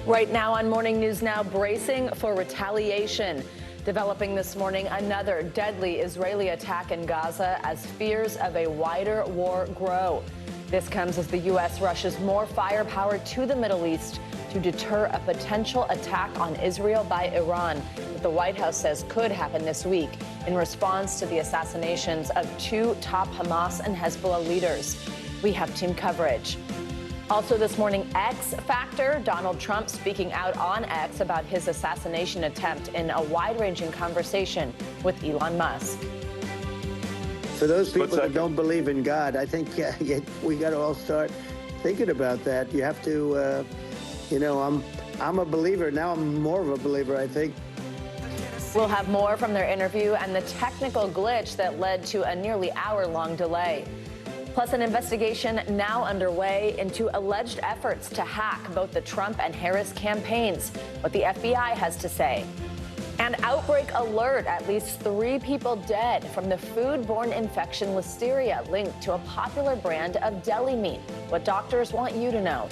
Right now on Morning News Now, bracing for retaliation. Developing this morning, another deadly Israeli attack in Gaza as fears of a wider war grow. This comes as the U.S. rushes more firepower to the Middle East to deter a potential attack on Israel by Iran, that the White House says could happen this week in response to the assassinations of two top Hamas and Hezbollah leaders. We have team coverage. Also this morning, X Factor, Donald Trump speaking out on X about his assassination attempt in a wide-ranging conversation with Elon Musk. For those people that don't believe in God, I think we got to all start thinking about that. You have to, I'm a believer. Now I'm more of a believer, I think. We'll have more from their interview and the technical glitch that led to a nearly hour-long delay. Plus, an investigation now underway into alleged efforts to hack both the Trump and Harris campaigns, what the FBI has to say. And outbreak alert, at least 3 people dead from the foodborne infection Listeria linked to a popular brand of deli meat, what doctors want you to know.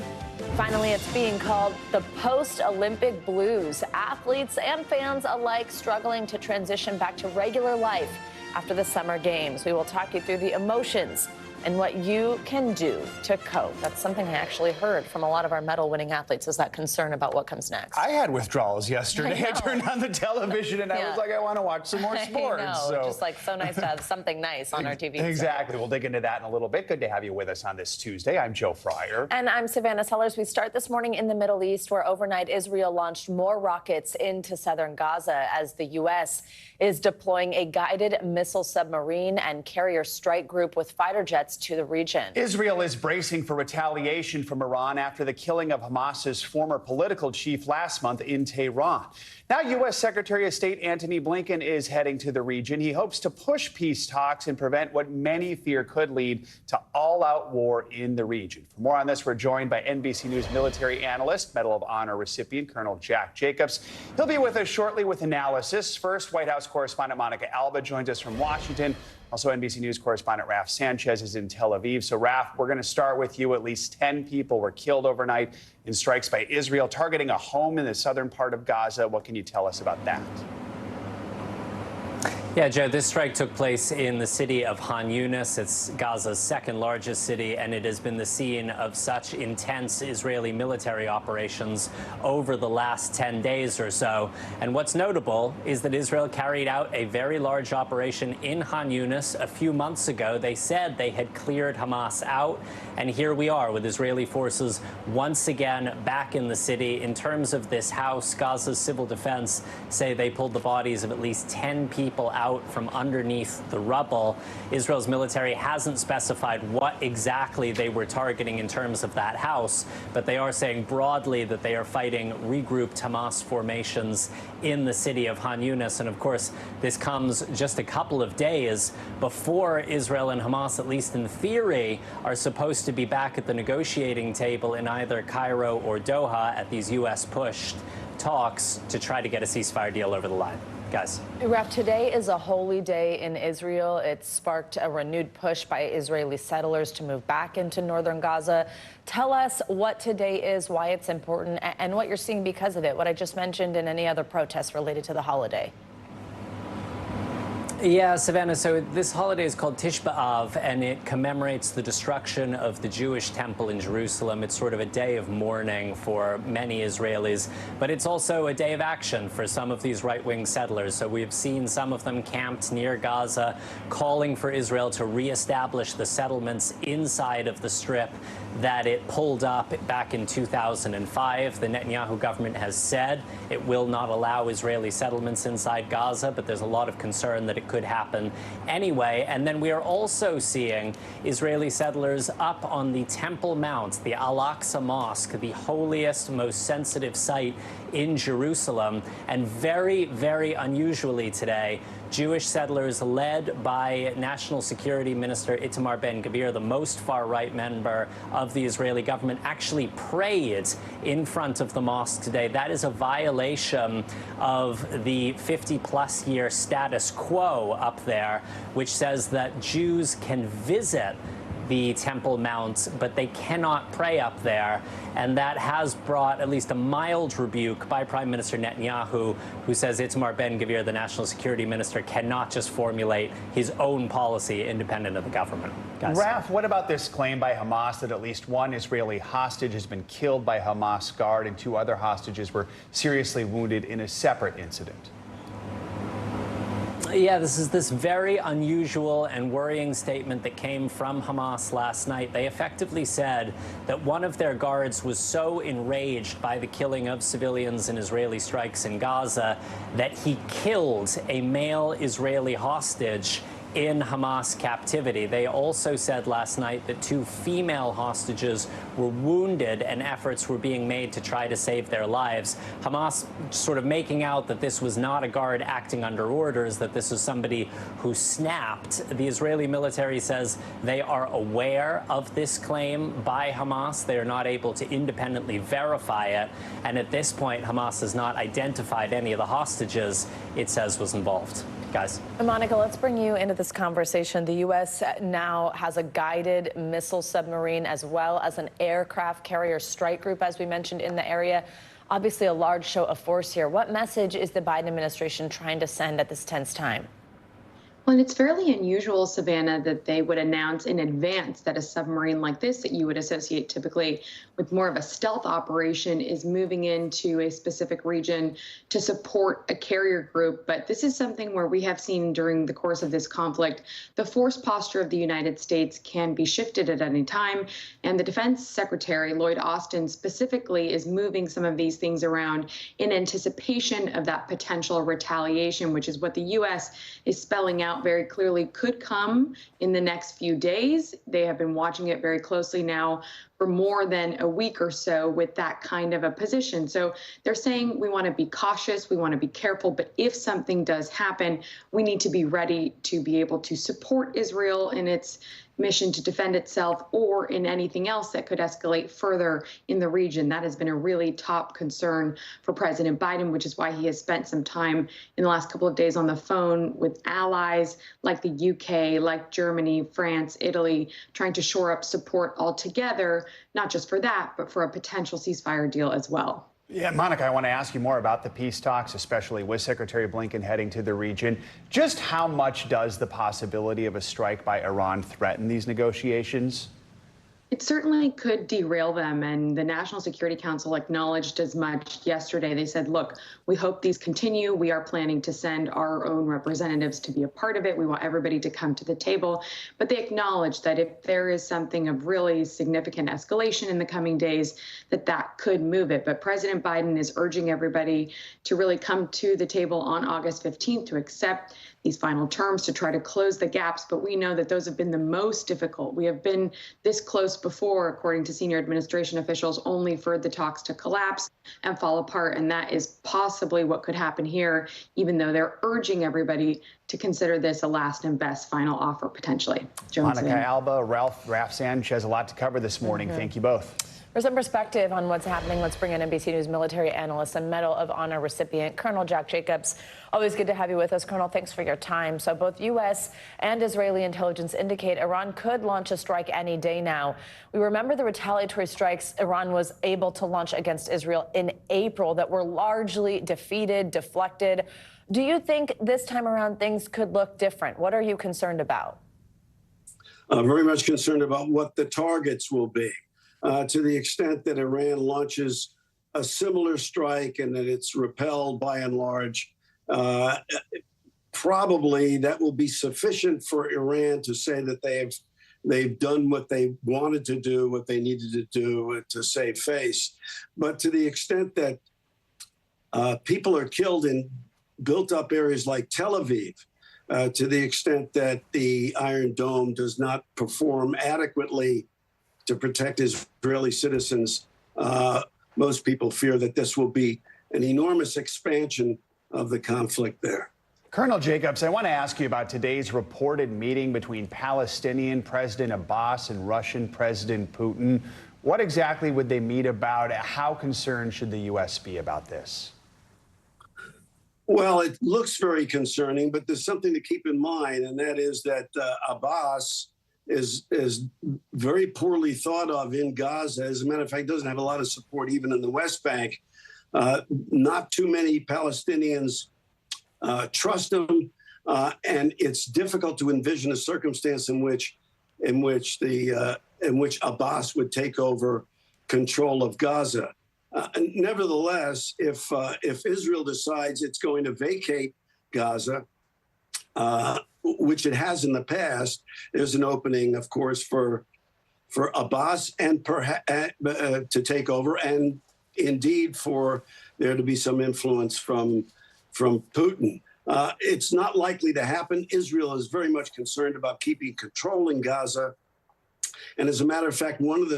Finally, it's being called the post-Olympic blues. Athletes and fans alike struggling to transition back to regular life after the Summer Games. We will talk you through the emotions and what you can do to cope. That's something I actually heard from a lot of our medal-winning athletes, is that concern about what comes next. I had withdrawals yesterday. I turned on the television and I was like, I want to watch some more sports. I know, just like so nice to have something nice on our TV. Exactly. We'll dig into that in a little bit. Good to have you with us on this Tuesday. I'm Joe Fryer. And I'm Savannah Sellers. We start this morning in the Middle East, where overnight Israel launched more rockets into southern Gaza as the U.S. is deploying a guided missile submarine and carrier strike group with fighter jets to the region. Israel is bracing for retaliation from Iran after the killing of Hamas's former political chief last month in Tehran. Now, U.S. Secretary of State Antony Blinken is heading to the region. He hopes to push peace talks and prevent what many fear could lead to all-out war in the region. For more on this, we're joined by NBC News military analyst, Medal of Honor recipient, Colonel Jack Jacobs. He'll be with us shortly with analysis. First, White House correspondent Monica Alba joins us from Washington. Also, NBC News correspondent Raf Sanchez is in Tel Aviv. So, Raf, we're going to start with you. At least 10 people were killed overnight in strikes by Israel targeting a home in the southern part of Gaza. What can you tell us about that? Yeah, Joe, this strike took place in the city of Han Yunis. It's Gaza's second largest city, and it has been the scene of such intense Israeli military operations over the last 10 days or so. And what's notable is that Israel carried out a very large operation in Han Yunis a few months ago. They said they had cleared Hamas out, and here we are with Israeli forces once again back in the city. In terms of this house, Gaza's civil defense say they pulled the bodies of at least 10 people out from underneath the rubble. Israel's military hasn't specified what exactly they were targeting in terms of that house, but they are saying broadly that they are fighting regrouped Hamas formations in the city of Han Yunis. And of course, this comes just a couple of days before Israel and Hamas, at least in theory, are supposed to be back at the negotiating table in either Cairo or Doha at these U.S.-pushed talks to try to get a ceasefire deal over the line. Guys. Raf, today is a holy day in Israel. It sparked a renewed push by Israeli settlers to move back into northern Gaza. Tell us what today is, why it's important, and what you're seeing because of it, what I just mentioned, and any other protests related to the holiday. Yeah, Savannah, so this holiday is called Tish B'Av, and it commemorates the destruction of the Jewish temple in Jerusalem. It's sort of a day of mourning for many Israelis, but it's also a day of action for some of these right-wing settlers. So we've seen some of them camped near Gaza, calling for Israel to reestablish the settlements inside of the Strip that it pulled up back in 2005. The Netanyahu government has said it will not allow Israeli settlements inside Gaza, but there's a lot of concern that it could happen anyway. And then we are also seeing Israeli settlers up on the Temple Mount, the Al-Aqsa Mosque, the holiest, most sensitive site in Jerusalem. And very, very unusually today, Jewish settlers led by National Security Minister Itamar Ben-Gvir, the most far-right member of the Israeli government, actually prayed in front of the mosque today. That is a violation of the 50-plus year status quo up there, which says that Jews can visit the Temple Mount, but they cannot pray up there. And that has brought at least a mild rebuke by Prime Minister Netanyahu, who says Itamar Ben-Gvir, the national security minister, cannot just formulate his own policy independent of the government. Guys. Raf, what about this claim by Hamas that at least one Israeli hostage has been killed by Hamas guard and 2 other hostages were seriously wounded in a separate incident? Yeah, this is this very unusual and worrying statement that came from Hamas last night. They effectively said that one of their guards was so enraged by the killing of civilians and Israeli strikes in Gaza that he killed a male Israeli hostage in Hamas captivity. They also said last night that 2 female hostages were wounded and efforts were being made to try to save their lives. Hamas sort of making out that this was not a guard acting under orders, that this was somebody who snapped. The Israeli military says they are aware of this claim by Hamas. They are not able to independently verify it. And at this point, Hamas has not identified any of the hostages it says was involved. Guys. Monica, let's bring you into this conversation. The U.S. now has a guided missile submarine as well as an aircraft carrier strike group, as we mentioned, in the area. Obviously, a large show of force here. What message is the Biden administration trying to send at this tense time? Well, it's fairly unusual, Savannah, that they would announce in advance that a submarine like this, that you would associate typically with more of a stealth operation, is moving into a specific region to support a carrier group. But this is something where we have seen during the course of this conflict, the force posture of the United States can be shifted at any time. And the Defense Secretary, Lloyd Austin, specifically is moving some of these things around in anticipation of that potential retaliation, which is what the U.S. is spelling out very clearly could come in the next few days. They have been watching it very closely now for more than a week or so with that kind of a position. So they're saying we want to be cautious, we want to be careful, but if something does happen, we need to be ready to be able to support Israel in its mission to defend itself or in anything else that could escalate further in the region. That has been a really top concern for President Biden, which is why he has spent some time in the last couple of days on the phone with allies like the UK, like Germany, France, Italy, trying to shore up support altogether, not just for that, but for a potential ceasefire deal as well. Yeah, Monica, I want to ask you more about the peace talks, especially with Secretary Blinken heading to the region. Just how much does the possibility of a strike by Iran threaten these negotiations? It certainly could derail them, and the National Security Council acknowledged as much yesterday. They said, look, we hope these continue. We are planning to send our own representatives to be a part of it. We want everybody to come to the table. But they acknowledged that if there is something of really significant escalation in the coming days, that could move it. But President Biden is urging everybody to really come to the table on August 15th to accept these final terms, to try to close the gaps. But we know that those have been the most difficult. We have been this close before, according to senior administration officials, only for the talks to collapse and fall apart. And that is possibly what could happen here, even though they're urging everybody to consider this a last and best final offer, potentially. Monica Alba, Raf Sanchez, a lot to cover this morning. Thank you both. For some perspective on what's happening, let's bring in NBC News military analyst and Medal of Honor recipient, Colonel Jack Jacobs. Always good to have you with us, Colonel. Thanks for your time. So both U.S. and Israeli intelligence indicate Iran could launch a strike any day now. We remember the retaliatory strikes Iran was able to launch against Israel in April that were largely defeated, deflected. Do you think this time around things could look different? What are you concerned about? I'm very much concerned about what the targets will be. To the extent that Iran launches a similar strike and that it's repelled by and large, probably that will be sufficient for Iran to say that they've done what they wanted to do, what they needed to do to save face. But to the extent that people are killed in built-up areas like Tel Aviv, to the extent that the Iron Dome does not perform adequately to protect Israeli citizens, most people fear that this will be an enormous expansion of the conflict there. Colonel Jacobs, I want to ask you about today's reported meeting between Palestinian President Abbas and Russian President Putin. What exactly would they meet about? How concerned should the U.S. be about this? Well, it looks very concerning, but there's something to keep in mind, and that is that Abbas is very poorly thought of in Gaza. As a matter of fact, doesn't have a lot of support even in the West Bank. Not too many Palestinians trust him, and it's difficult to envision a circumstance in which Abbas would take over control of Gaza. Nevertheless, if Israel decides it's going to vacate Gaza, which it has in the past, there's an opening, of course, for Abbas and to take over, and indeed for there to be some influence from Putin. It's not likely to happen. Israel is very much concerned about keeping control in Gaza. And as a matter of fact, one of the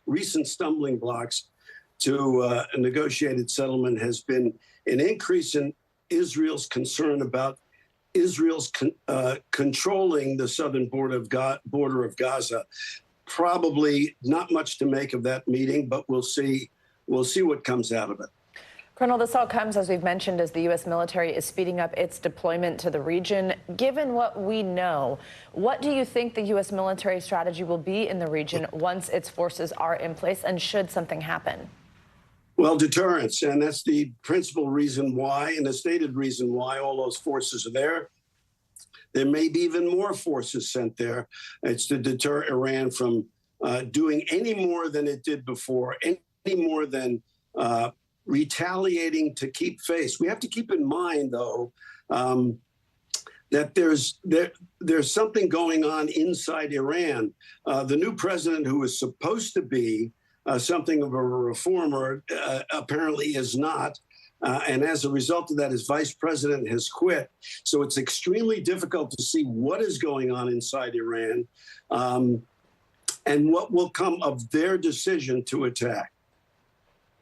recent stumbling blocks to a negotiated settlement has been an increase in Israel's concern about Israel's controlling the southern border of Gaza. Probably not much to make of that meeting, but we'll see what comes out of it. Colonel, this all comes, as we've mentioned, as the U.S. military is speeding up its deployment to the region. Given what we know, what do you think the U.S. military strategy will be in the region once its forces are in place, and should something happen? Well, deterrence, and that's the principal reason why, and the stated reason why all those forces are there. There may be even more forces sent there. It's to deter Iran from doing any more than it did before, any more than retaliating to keep face. We have to keep in mind, though, that there's something going on inside Iran. The new president, who is supposed to be something of a reformer, apparently is not. And as a result of that, his vice president has quit. So it's extremely difficult to see what is going on inside Iran and what will come of their decision to attack.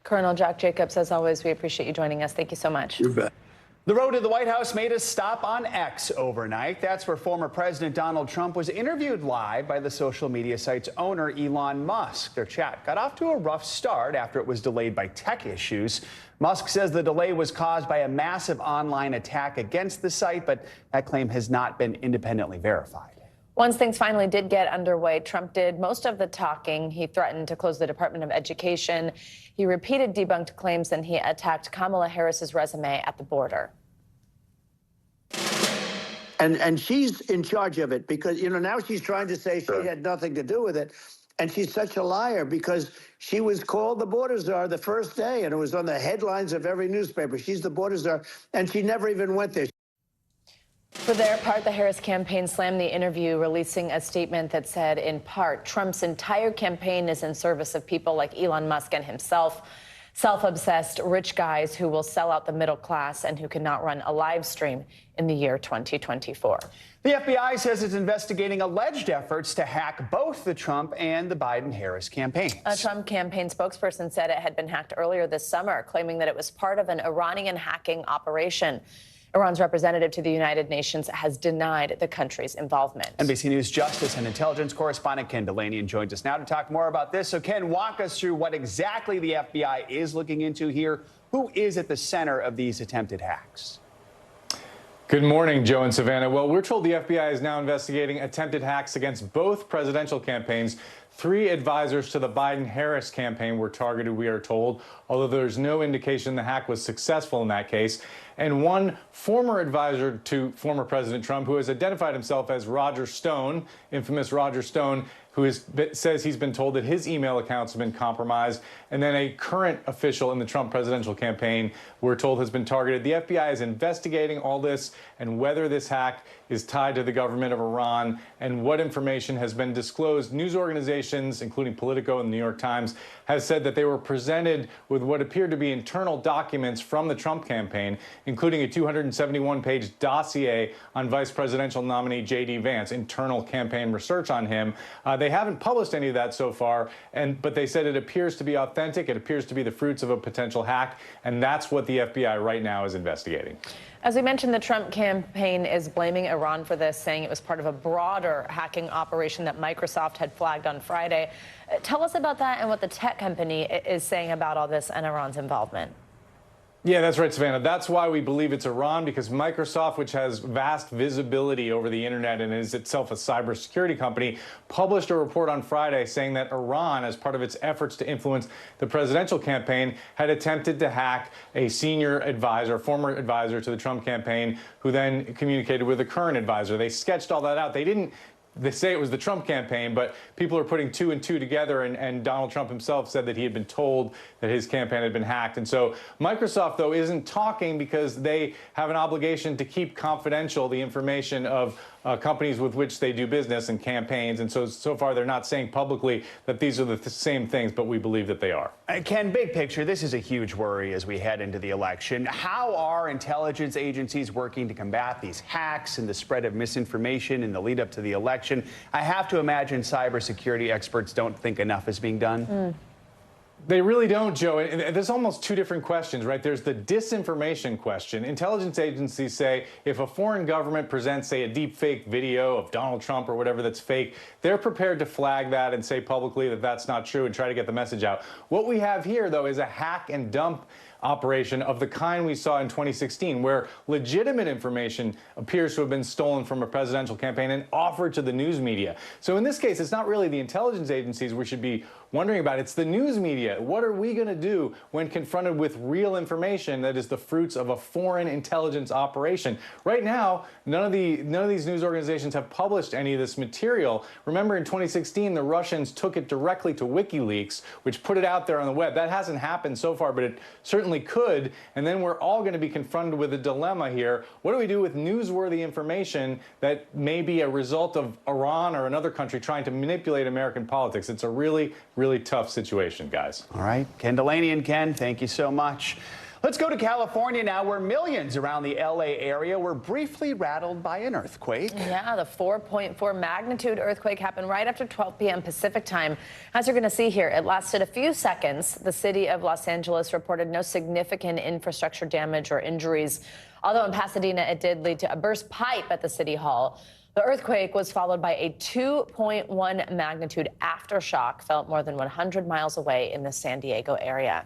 Colonel Jack Jacobs, as always, we appreciate you joining us. Thank you so much. You bet. The road to the White House made a stop on X overnight. That's where former President Donald Trump was interviewed live by the social media site's owner, Elon Musk. Their chat got off to a rough start after it was delayed by tech issues. Musk says the delay was caused by a massive online attack against the site, but that claim has not been independently verified. Once things finally did get underway, Trump did most of the talking. He threatened to close the Department of Education. He repeated debunked claims, and he attacked Kamala Harris's resume at the border. And she's in charge of it because, now she's trying to say she had nothing to do with it. And she's such a liar because she was called the border czar the first day, and it was on the headlines of every newspaper. She's the border czar, and she never even went there. For their part, the Harris campaign slammed the interview, releasing a statement that said, in part, Trump's entire campaign is in service of people like Elon Musk and himself, self-obsessed rich guys who will sell out the middle class and who cannot run a live stream in the year 2024. The FBI says it's investigating alleged efforts to hack both the Trump and the Biden-Harris campaigns. A Trump campaign spokesperson said it had been hacked earlier this summer, claiming that it was part of an Iranian hacking operation. Iran's representative to the United Nations has denied the country's involvement. NBC News Justice and Intelligence correspondent Ken Delanian joins us now to talk more about this. So, Ken, walk us through what exactly the FBI is looking into here. Who is at the center of these attempted hacks? Good morning, Joe and Savannah. Well, we're told the FBI is now investigating attempted hacks against both presidential campaigns. 3 advisors to the Biden-Harris campaign were targeted, we are told, although there's no indication the hack was successful in that case. And one former advisor to former President Trump, who has identified himself as Roger Stone, infamous Roger Stone, who says he's been told that his email accounts have been compromised. And then a current official in the Trump presidential campaign, we're told, has been targeted. The FBI is investigating all this and whether this hack is tied to the government of Iran and what information has been disclosed. News organizations, including Politico and the New York Times, have said that they were presented with what appeared to be internal documents from the Trump campaign, including a 271-page dossier on vice presidential nominee J.D. Vance, internal campaign research on him. They haven't published any of that so far, but they said it appears to be authentic. It appears to be the fruits of a potential hack, and that's what the FBI right now is investigating. As we mentioned, the Trump campaign is blaming Iran for this, saying it was part of a broader hacking operation that Microsoft had flagged on Friday. Tell us about that and what the tech company is saying about all this and Iran's involvement. Yeah, that's right, Savannah. That's why we believe it's Iran, because Microsoft, which has vast visibility over the internet and is itself a cybersecurity company, published a report on Friday saying that Iran, as part of its efforts to influence the presidential campaign, had attempted to hack a senior advisor, former advisor to the Trump campaign, who then communicated with the current advisor. They sketched all that out. They say it was the Trump campaign, but people are putting two and two together, and Donald Trump himself said that he had been told that his campaign had been hacked. And so Microsoft, though, isn't talking because they have an obligation to keep confidential the information of companies with which they do business and campaigns. And so far, they're not saying publicly that these are the same things, but we believe that they are. Ken, big picture, this is a huge worry as we head into the election. How are intelligence agencies working to combat these hacks and the spread of misinformation in the lead up to the election? I have to imagine cybersecurity experts don't think enough is being done. They really don't, Joe. And there's almost two different questions, right? There's the disinformation question. Intelligence agencies say if a foreign government presents, say, a deep fake video of Donald Trump or whatever that's fake, they're prepared to flag that and say publicly that that's not true and try to get the message out. What we have here, though, is a hack and dump operation of the kind we saw in 2016, where legitimate information appears to have been stolen from a presidential campaign and offered to the news media. So in this case, it's not really the intelligence agencies we should be wondering about. It's the news media. What are we going to do when confronted with real information that is the fruits of a foreign intelligence operation? Right now, none of these news organizations have published any of this material. Remember, in 2016, the Russians took it directly to WikiLeaks, which put it out there on the web. That hasn't happened so far, but it certainly could. And then we're all going to be confronted with a dilemma here. What do we do with newsworthy information that may be a result of Iran or another country trying to manipulate American politics? It's a really tough situation, guys. All right. Ken Delaney and Ken, thank you so much. Let's go to California now, where millions around the L.A. area were briefly rattled by an earthquake. Yeah, the 4.4 magnitude earthquake happened right after 12 p.m. Pacific time. As you're going to see here, it lasted a few seconds. The city of Los Angeles reported no significant infrastructure damage or injuries, although in Pasadena it did lead to a burst pipe at the city hall. The earthquake was followed by a 2.1 magnitude aftershock felt more than 100 miles away in the San Diego area.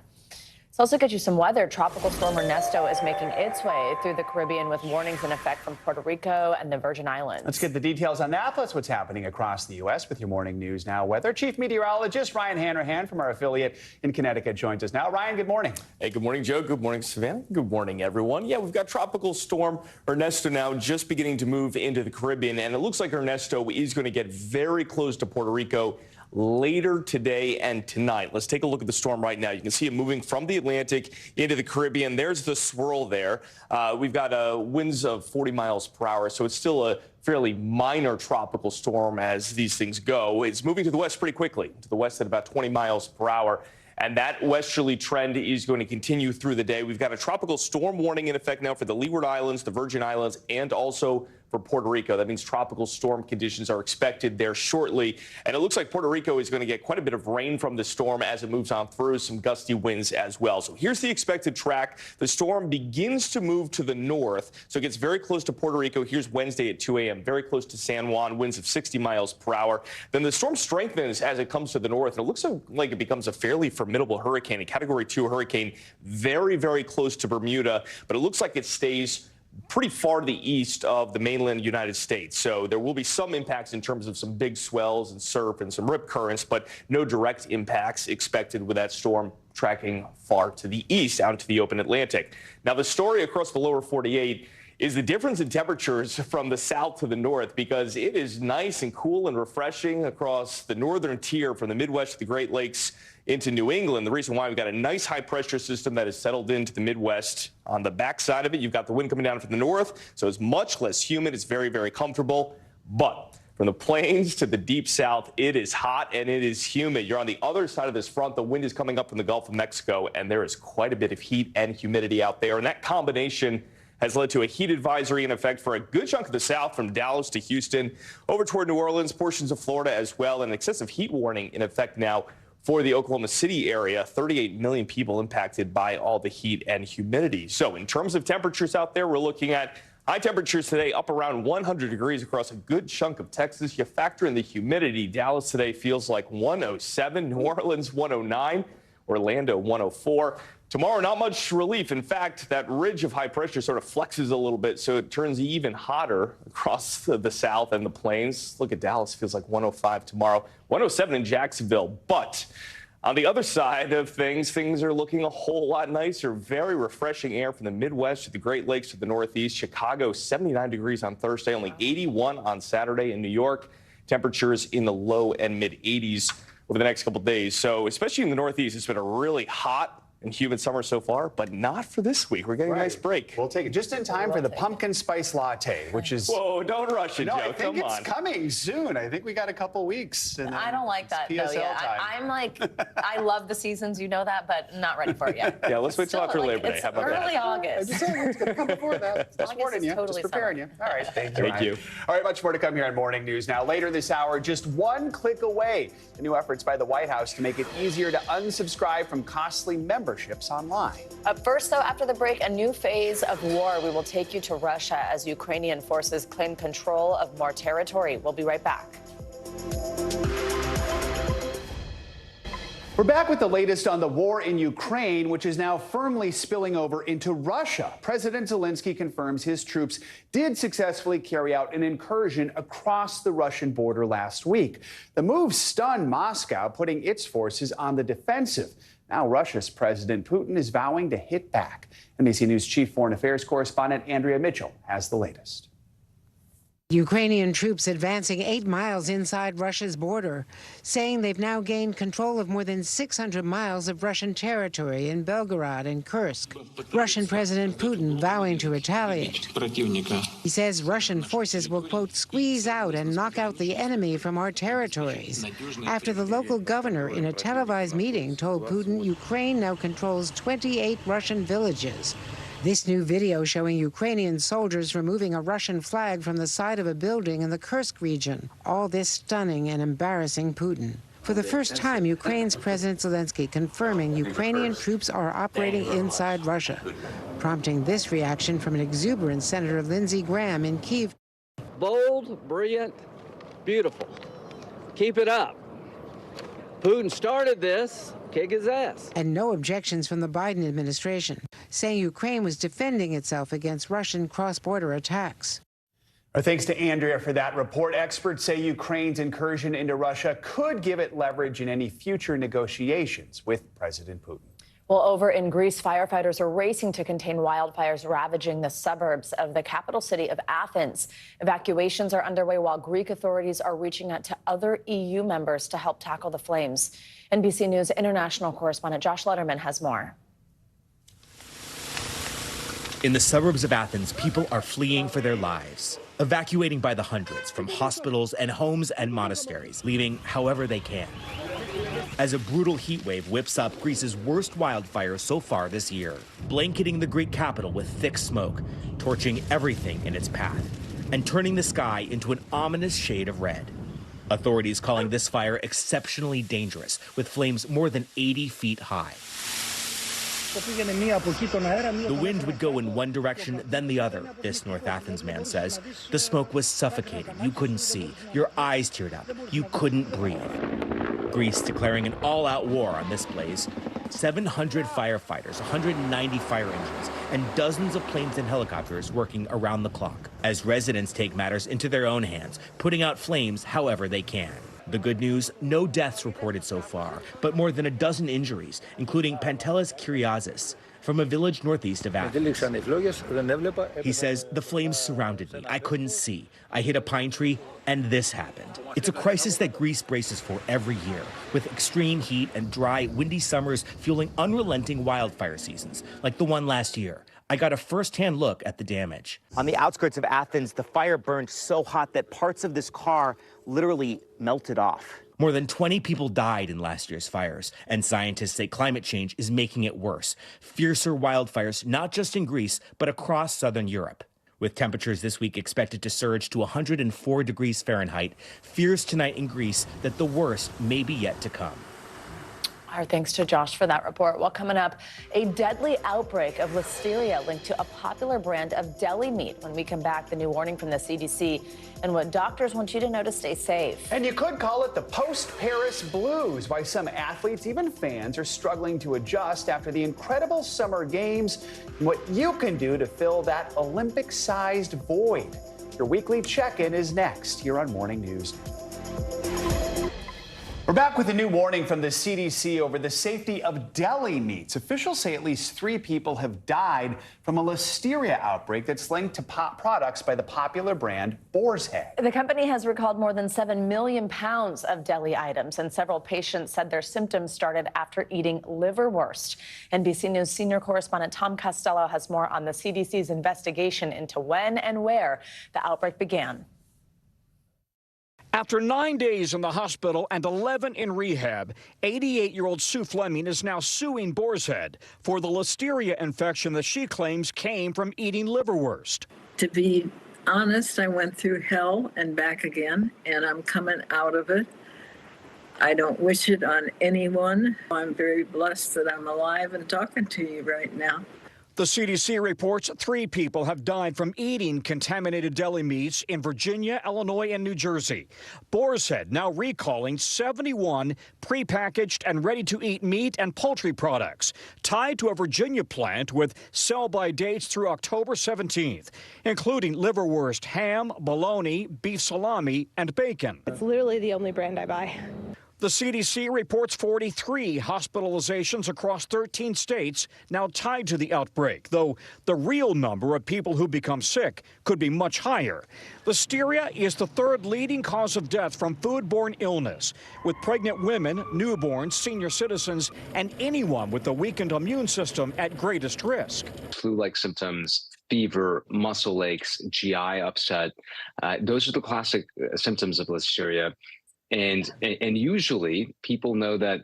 Let's also get you some weather. Tropical Storm Ernesto is making its way through the Caribbean with warnings in effect from Puerto Rico and the Virgin Islands. Let's get the details on that, plus what's happening across the U.S. with your Morning News Now weather. Chief Meteorologist Ryan Hanrahan from our affiliate in Connecticut joins us now. Ryan, good morning. Hey, good morning, Joe. Good morning, Savannah. Good morning, everyone. Yeah, we've got Tropical Storm Ernesto now just beginning to move into the Caribbean, and it looks like Ernesto is going to get very close to Puerto Rico later today and tonight. Let's take a look at the storm right now. You can see it moving from the Atlantic into the Caribbean. There's the swirl there. We've got winds of 40 miles per hour, so it's still a fairly minor tropical storm as these things go. It's moving to the west pretty quickly, to the west at about 20 miles per hour. And that westerly trend is going to continue through the day. We've got a tropical storm warning in effect now for the Leeward Islands, the Virgin Islands, and also for Puerto Rico. That means tropical storm conditions are expected there shortly. And it looks like Puerto Rico is going to get quite a bit of rain from the storm as it moves on through, some gusty winds as well. So here's the expected track. The storm begins to move to the north, so it gets very close to Puerto Rico. Here's Wednesday at 2 a.m., very close to San Juan, winds of 60 miles per hour. Then the storm strengthens as it comes to the north, and it looks like it becomes a fairly formidable hurricane, a Category 2 hurricane, very, very close to Bermuda, but it looks like it stays pretty far to the east of the mainland United States. So there will be some impacts in terms of some big swells and surf and some rip currents, but no direct impacts expected with that storm tracking far to the east out into the open Atlantic. Now, the story across the lower 48 is the difference in temperatures from the south to the north, because it is nice and cool and refreshing across the northern tier from the Midwest to the Great Lakes into New England. The reason why we've got a nice high pressure system that has settled into the Midwest. On the backside of it, you've got the wind coming down from the north, so it's much less humid. It's very, very comfortable. But from the plains to the deep south, it is hot and it is humid. You're on the other side of this front. The wind is coming up from the Gulf of Mexico, and there is quite a bit of heat and humidity out there. And that combination has led to a heat advisory in effect for a good chunk of the south from Dallas to Houston, over toward New Orleans, portions of Florida as well. An excessive heat warning in effect now for the Oklahoma City area. 38 million people impacted by all the heat and humidity. So in terms of temperatures out there, we're looking at high temperatures today up around 100 degrees across a good chunk of Texas. You factor in the humidity. Dallas today feels like 107, New Orleans 109. Orlando 104. Tomorrow, not much relief. In fact, that ridge of high pressure sort of flexes a little bit, so it turns even hotter across the south and the plains. Look at Dallas, feels like 105 tomorrow, 107 in Jacksonville. But on the other side of things are looking a whole lot nicer. Very refreshing air from the Midwest to the Great Lakes to the Northeast. Chicago, 79 degrees on Thursday, only 81 on Saturday in New York. Temperatures in the low and mid 80s over the next couple of days. So especially in the Northeast, it's been a really hot and humid summer so far, but not for this week. We're getting a nice break. We'll take it just in time for the pumpkin spice latte, which is... Whoa, don't rush it, Joe. I think it's coming soon. I think we got a couple weeks. And I don't like that, though, yet. I'm like, I love the seasons, you know that, but not ready for it yet. Yeah, let's wait till after Labor Day. It's How about early that? August. It's going to come before that. Just warning you. Totally just preparing you. All right, thank you. Thank you. All right, much more to come here on Morning News. Now, later this hour, just one click away, the new efforts by the White House to make it easier to unsubscribe from costly memberships online. Up first, though, after the break, a new phase of war. We will take you to Russia as Ukrainian forces claim control of more territory. We'll be right back. We're back with the latest on the war in Ukraine, which is now firmly spilling over into Russia. President Zelensky confirms his troops did successfully carry out an incursion across the Russian border last week. The move stunned Moscow, putting its forces on the defensive. Now Russia's President Putin is vowing to hit back. NBC News Chief Foreign Affairs Correspondent Andrea Mitchell has the latest. Ukrainian troops advancing 8 miles inside Russia's border, saying they've now gained control of more than 600 miles of Russian territory in Belgorod and Kursk. Russian President Putin vowing to retaliate. He says Russian forces will, quote, squeeze out and knock out the enemy from our territories, after the local governor in a televised meeting told Putin Ukraine now controls 28 Russian villages. This new video showing Ukrainian soldiers removing a Russian flag from the side of a building in the Kursk region. All this stunning and embarrassing Putin. For the first time, Ukraine's President Zelensky confirming Ukrainian troops are operating inside Russia, prompting this reaction from an exuberant Senator Lindsey Graham in Kyiv. Bold, brilliant, beautiful. Keep it up. Putin started this. Kick his ass. And no objections from the Biden administration, saying Ukraine was defending itself against Russian cross-border attacks. Our thanks to Andrea for that report. Experts say Ukraine's incursion into Russia could give it leverage in any future negotiations with President Putin. Well, over in Greece, firefighters are racing to contain wildfires ravaging the suburbs of the capital city of Athens. Evacuations are underway while Greek authorities are reaching out to other EU members to help tackle the flames. NBC News international correspondent Josh Letterman has more. In the suburbs of Athens, people are fleeing for their lives, evacuating by the hundreds from hospitals and homes and monasteries, leaving however they can. As a brutal heat wave whips up Greece's worst wildfire so far this year, blanketing the Greek capital with thick smoke, torching everything in its path, and turning the sky into an ominous shade of red. Authorities calling this fire exceptionally dangerous, with flames more than 80 feet high. The wind would go in one direction, then the other, this North Athens man says. The smoke was suffocating. You couldn't see. Your eyes teared up. You couldn't breathe. Greece declaring an all-out war on this blaze. 700 firefighters, 190 fire engines, and dozens of planes and helicopters working around the clock as residents take matters into their own hands, putting out flames however they can. The good news, no deaths reported so far, but more than a dozen injuries, including Pantelis Kyriazis from a village northeast of Athens. He says, the flames surrounded me. I couldn't see. I hit a pine tree, and this happened. It's a crisis that Greece braces for every year, with extreme heat and dry, windy summers fueling unrelenting wildfire seasons, like the one last year. I got a first-hand look at the damage. On the outskirts of Athens, the fire burned so hot that parts of this car literally melted off. More than 20 people died in last year's fires, and scientists say climate change is making it worse. Fiercer wildfires, not just in Greece, but across southern Europe. With temperatures this week expected to surge to 104 degrees Fahrenheit, fears tonight in Greece that the worst may be yet to come. Our thanks to Josh for that report. Well, coming up, a deadly outbreak of Listeria linked to a popular brand of deli meat. When we come back, the new warning from the CDC and what doctors want you to know to stay safe. And you could call it the post-Paris blues. Why some athletes, even fans, are struggling to adjust after the incredible summer games and what you can do to fill that Olympic-sized void. Your weekly check-in is next here on Morning News. We're back with a new warning from the CDC over the safety of deli meats. Officials say at least 3 people have died from a Listeria outbreak that's linked to products by the popular brand Boar's Head. The company has recalled more than 7 million pounds of deli items, and several patients said their symptoms started after eating liverwurst. NBC News senior correspondent Tom Costello has more on the CDC's investigation into when and where the outbreak began. After 9 days in the hospital and 11 in rehab, 88-year-old Sue Fleming is now suing Boar's Head for the Listeria infection that she claims came from eating liverwurst. To be honest, I went through hell and back again, and I'm coming out of it. I don't wish it on anyone. I'm very blessed that I'm alive and talking to you right now. The CDC reports 3 people have died from eating contaminated deli meats in Virginia, Illinois, and New Jersey. Boar's Head now recalling 71 prepackaged and ready-to-eat meat and poultry products tied to a Virginia plant with sell-by dates through October 17th, including liverwurst, ham, bologna, beef salami, and bacon. It's literally the only brand I buy. The CDC reports 43 hospitalizations across 13 states now tied to the outbreak, though the real number of people who become sick could be much higher. Listeria is the 3rd leading cause of death from foodborne illness, with pregnant women, newborns, senior citizens, and anyone with a weakened immune system at greatest risk. Flu-like symptoms, fever, muscle aches, GI upset, those are the classic symptoms of Listeria. And usually people know that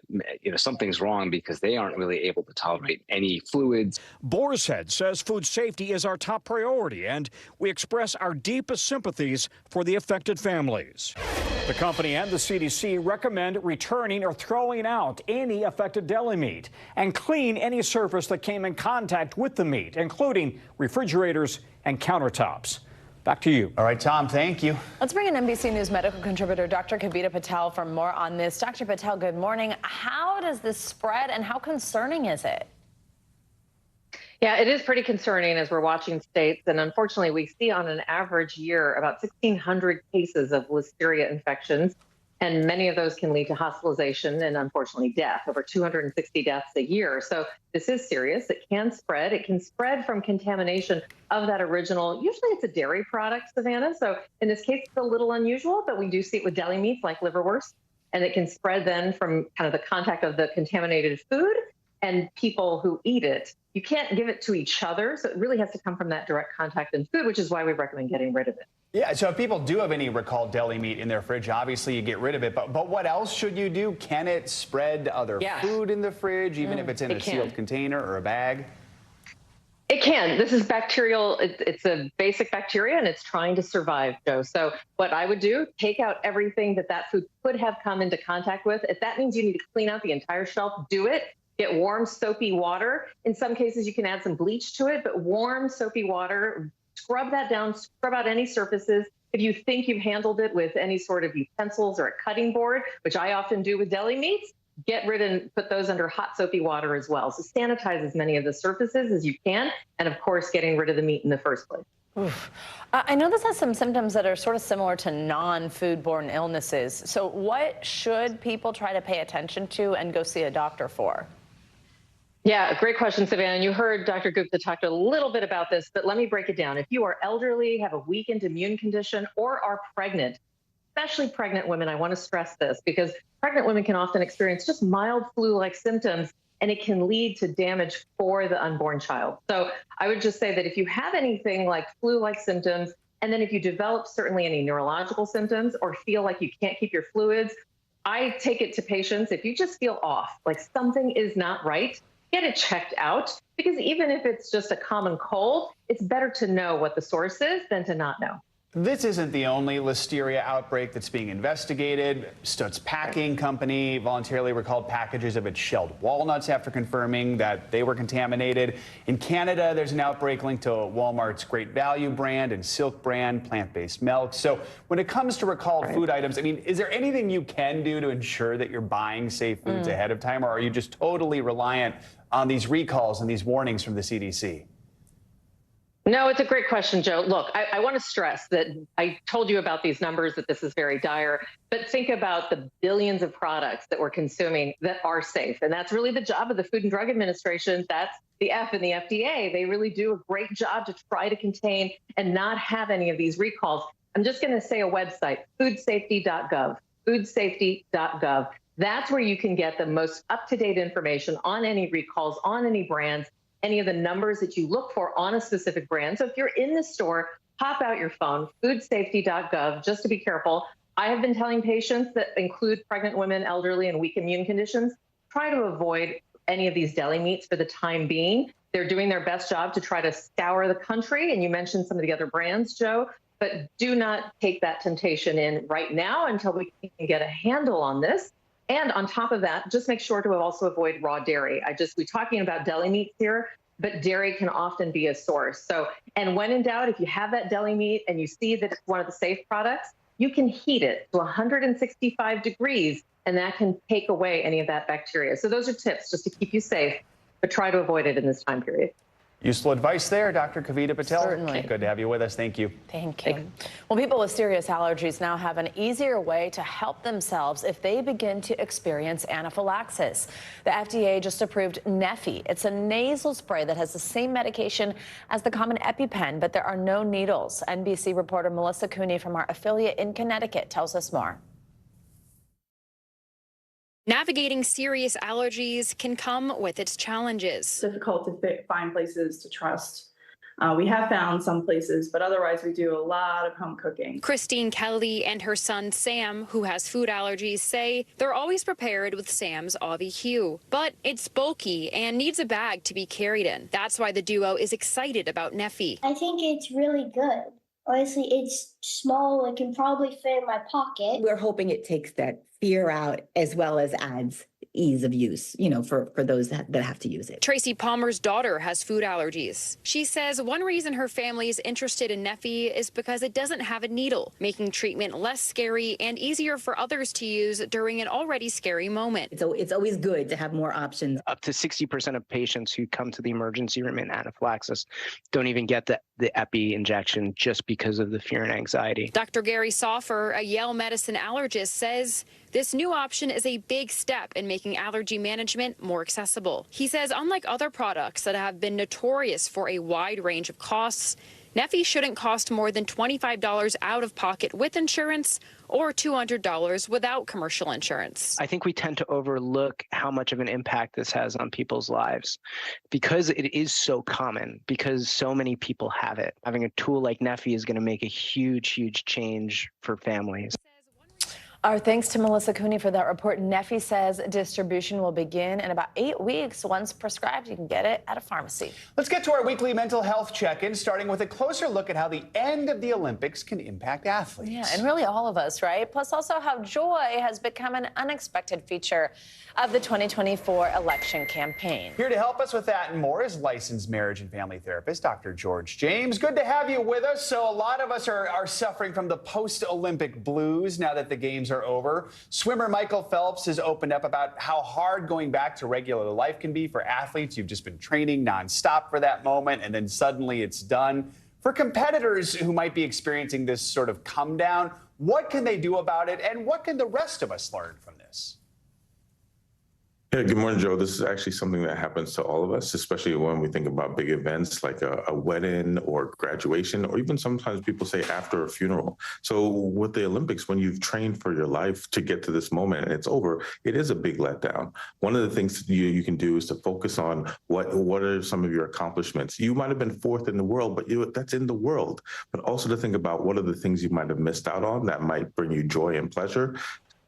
something's wrong because they aren't really able to tolerate any fluids. Boar's Head says food safety is our top priority, and we express our deepest sympathies for the affected families. The company and the CDC recommend returning or throwing out any affected deli meat and clean any surface that came in contact with the meat, including refrigerators and countertops. Back to you. All right, Tom, thank you. Let's bring in NBC News medical contributor Dr. Kavita Patel for more on this. Dr. Patel, good morning. How does this spread and how concerning is it? Yeah, it is pretty concerning as we're watching states. And unfortunately, we see on an average year about 1,600 cases of Listeria infections. And many of those can lead to hospitalization and unfortunately death, over 260 deaths a year. So this is serious. It can spread. It can spread from contamination of that original. Usually it's a dairy product, Savannah. So in this case, it's a little unusual, but we do see it with deli meats like liverwurst. And it can spread then from kind of the contact of the contaminated food and people who eat it. You can't give it to each other. So it really has to come from that direct contact in food, which is why we recommend getting rid of it. Yeah, so if people do have any recalled deli meat in their fridge, obviously you get rid of it. But what else should you do? Can it spread to other food in the fridge, even if it's in a sealed container or a bag? It can. This is bacterial. It's a basic bacteria, and it's trying to survive, Joe. So what I would do, take out everything that food could have come into contact with. If that means you need to clean out the entire shelf, do it. Get warm, soapy water. In some cases, you can add some bleach to it, but warm, soapy water. Scrub that down, scrub out any surfaces. If you think you've handled it with any sort of utensils or a cutting board, which I often do with deli meats, get rid and put those under hot soapy water as well. So sanitize as many of the surfaces as you can, and of course, getting rid of the meat in the first place. Oof. I know this has some symptoms that are sort of similar to non-foodborne illnesses. So what should people try to pay attention to and go see a doctor for? Yeah, great question, Savannah. And you heard Dr. Gupta talk a little bit about this, but let me break it down. If you are elderly, have a weakened immune condition, or are pregnant, especially pregnant women, I want to stress this because pregnant women can often experience just mild flu-like symptoms, and it can lead to damage for the unborn child. So I would just say that if you have anything like flu-like symptoms, and then if you develop certainly any neurological symptoms or feel like you can't keep your fluids, I take it to patients. If you just feel off, like something is not right, get it checked out, because even if it's just a common cold, it's better to know what the source is than to not know. This isn't the only Listeria outbreak that's being investigated. Stutz Packing Company voluntarily recalled packages of its shelled walnuts after confirming that they were contaminated. In Canada, there's an outbreak linked to Walmart's Great Value brand and Silk brand plant-based milk. So when it comes to recalled food items, I mean, is there anything you can do to ensure that you're buying safe foods ahead of time, or are you just totally reliant on these recalls and these warnings from the CDC? No, it's a great question, Joe. Look, I want to stress that I told you about these numbers, that this is very dire, but think about the billions of products that we're consuming that are safe. And that's really the job of the Food and Drug Administration. That's the F in the FDA. They really do a great job to try to contain and not have any of these recalls. I'm just going to say a website, foodsafety.gov, foodsafety.gov. That's where you can get the most up-to-date information on any recalls, on any brands, any of the numbers that you look for on a specific brand. So if you're in the store, pop out your phone, foodsafety.gov, just to be careful. I have been telling patients that include pregnant women, elderly, and weak immune conditions, try to avoid any of these deli meats for the time being. They're doing their best job to try to scour the country. And you mentioned some of the other brands, Joe, but do not take that temptation in right now until we can get a handle on this. And on top of that, just make sure to also avoid raw dairy. We're talking about deli meats here, but dairy can often be a source. So, and when in doubt, if you have that deli meat and you see that it's one of the safe products, you can heat it to 165 degrees, and that can take away any of that bacteria. So those are tips just to keep you safe, but try to avoid it in this time period. Useful advice there, Dr. Kavita Patel. Certainly. Good to have you with us. Thank you. Thank you. Well, people with serious allergies now have an easier way to help themselves if they begin to experience anaphylaxis. The FDA just approved Neffy. It's a nasal spray that has the same medication as the common EpiPen, but there are no needles. NBC reporter Melissa Cooney from our affiliate in Connecticut tells us more. Navigating serious allergies can come with its challenges. It's difficult to find places to trust. We have found some places, but otherwise we do a lot of home cooking. Christine Kelly and her son Sam, who has food allergies, say they're always prepared with Sam's AviQ. But it's bulky and needs a bag to be carried in. That's why the duo is excited about Neffy. I think it's really good. Honestly, it's small. It can probably fit in my pocket. We're hoping it takes that fear out as well as adds ease of use, for those that have to use it. Tracy Palmer's daughter has food allergies. She says one reason her family is interested in Neffy is because it doesn't have a needle, making treatment less scary and easier for others to use during an already scary moment. So it's always good to have more options. Up to 60% of patients who come to the emergency room in anaphylaxis don't even get the Epi injection just because of the fear and anxiety. Dr. Gary Soffer, a Yale medicine allergist, says this new option is a big step in making allergy management more accessible. He says unlike other products that have been notorious for a wide range of costs, Neffy shouldn't cost more than $25 out of pocket with insurance or $200 without commercial insurance. I think we tend to overlook how much of an impact this has on people's lives because it is so common, because so many people have it. Having a tool like Neffy is going to make a huge, huge change for families. Our thanks to Melissa Cooney for that report. Neffy says distribution will begin in about 8 weeks. Once prescribed, you can get it at a pharmacy. Let's get to our weekly mental health check-in, starting with a closer look at how the end of the Olympics can impact athletes. Yeah, and really all of us, right? Plus also how joy has become an unexpected feature of the 2024 election campaign. Here to help us with that and more is licensed marriage and family therapist, Dr. George James. Good to have you with us. So a lot of us are suffering from the post-Olympic blues now that the games are over. Swimmer Michael Phelps has opened up about how hard going back to regular life can be for athletes. You've just been training nonstop for that moment, and then suddenly it's done. For competitors who might be experiencing this sort of come down, what can they do about it, and what can the rest of us learn from this? Yeah, good morning, Joe. This is actually something that happens to all of us, especially when we think about big events like a wedding or graduation, or even sometimes people say after a funeral. So with the Olympics, when you've trained for your life to get to this moment and it's over, it is a big letdown. One of the things you can do is to focus on what are some of your accomplishments. You might have been fourth in the world, but that's in the world. But also to think about what are the things you might have missed out on that might bring you joy and pleasure.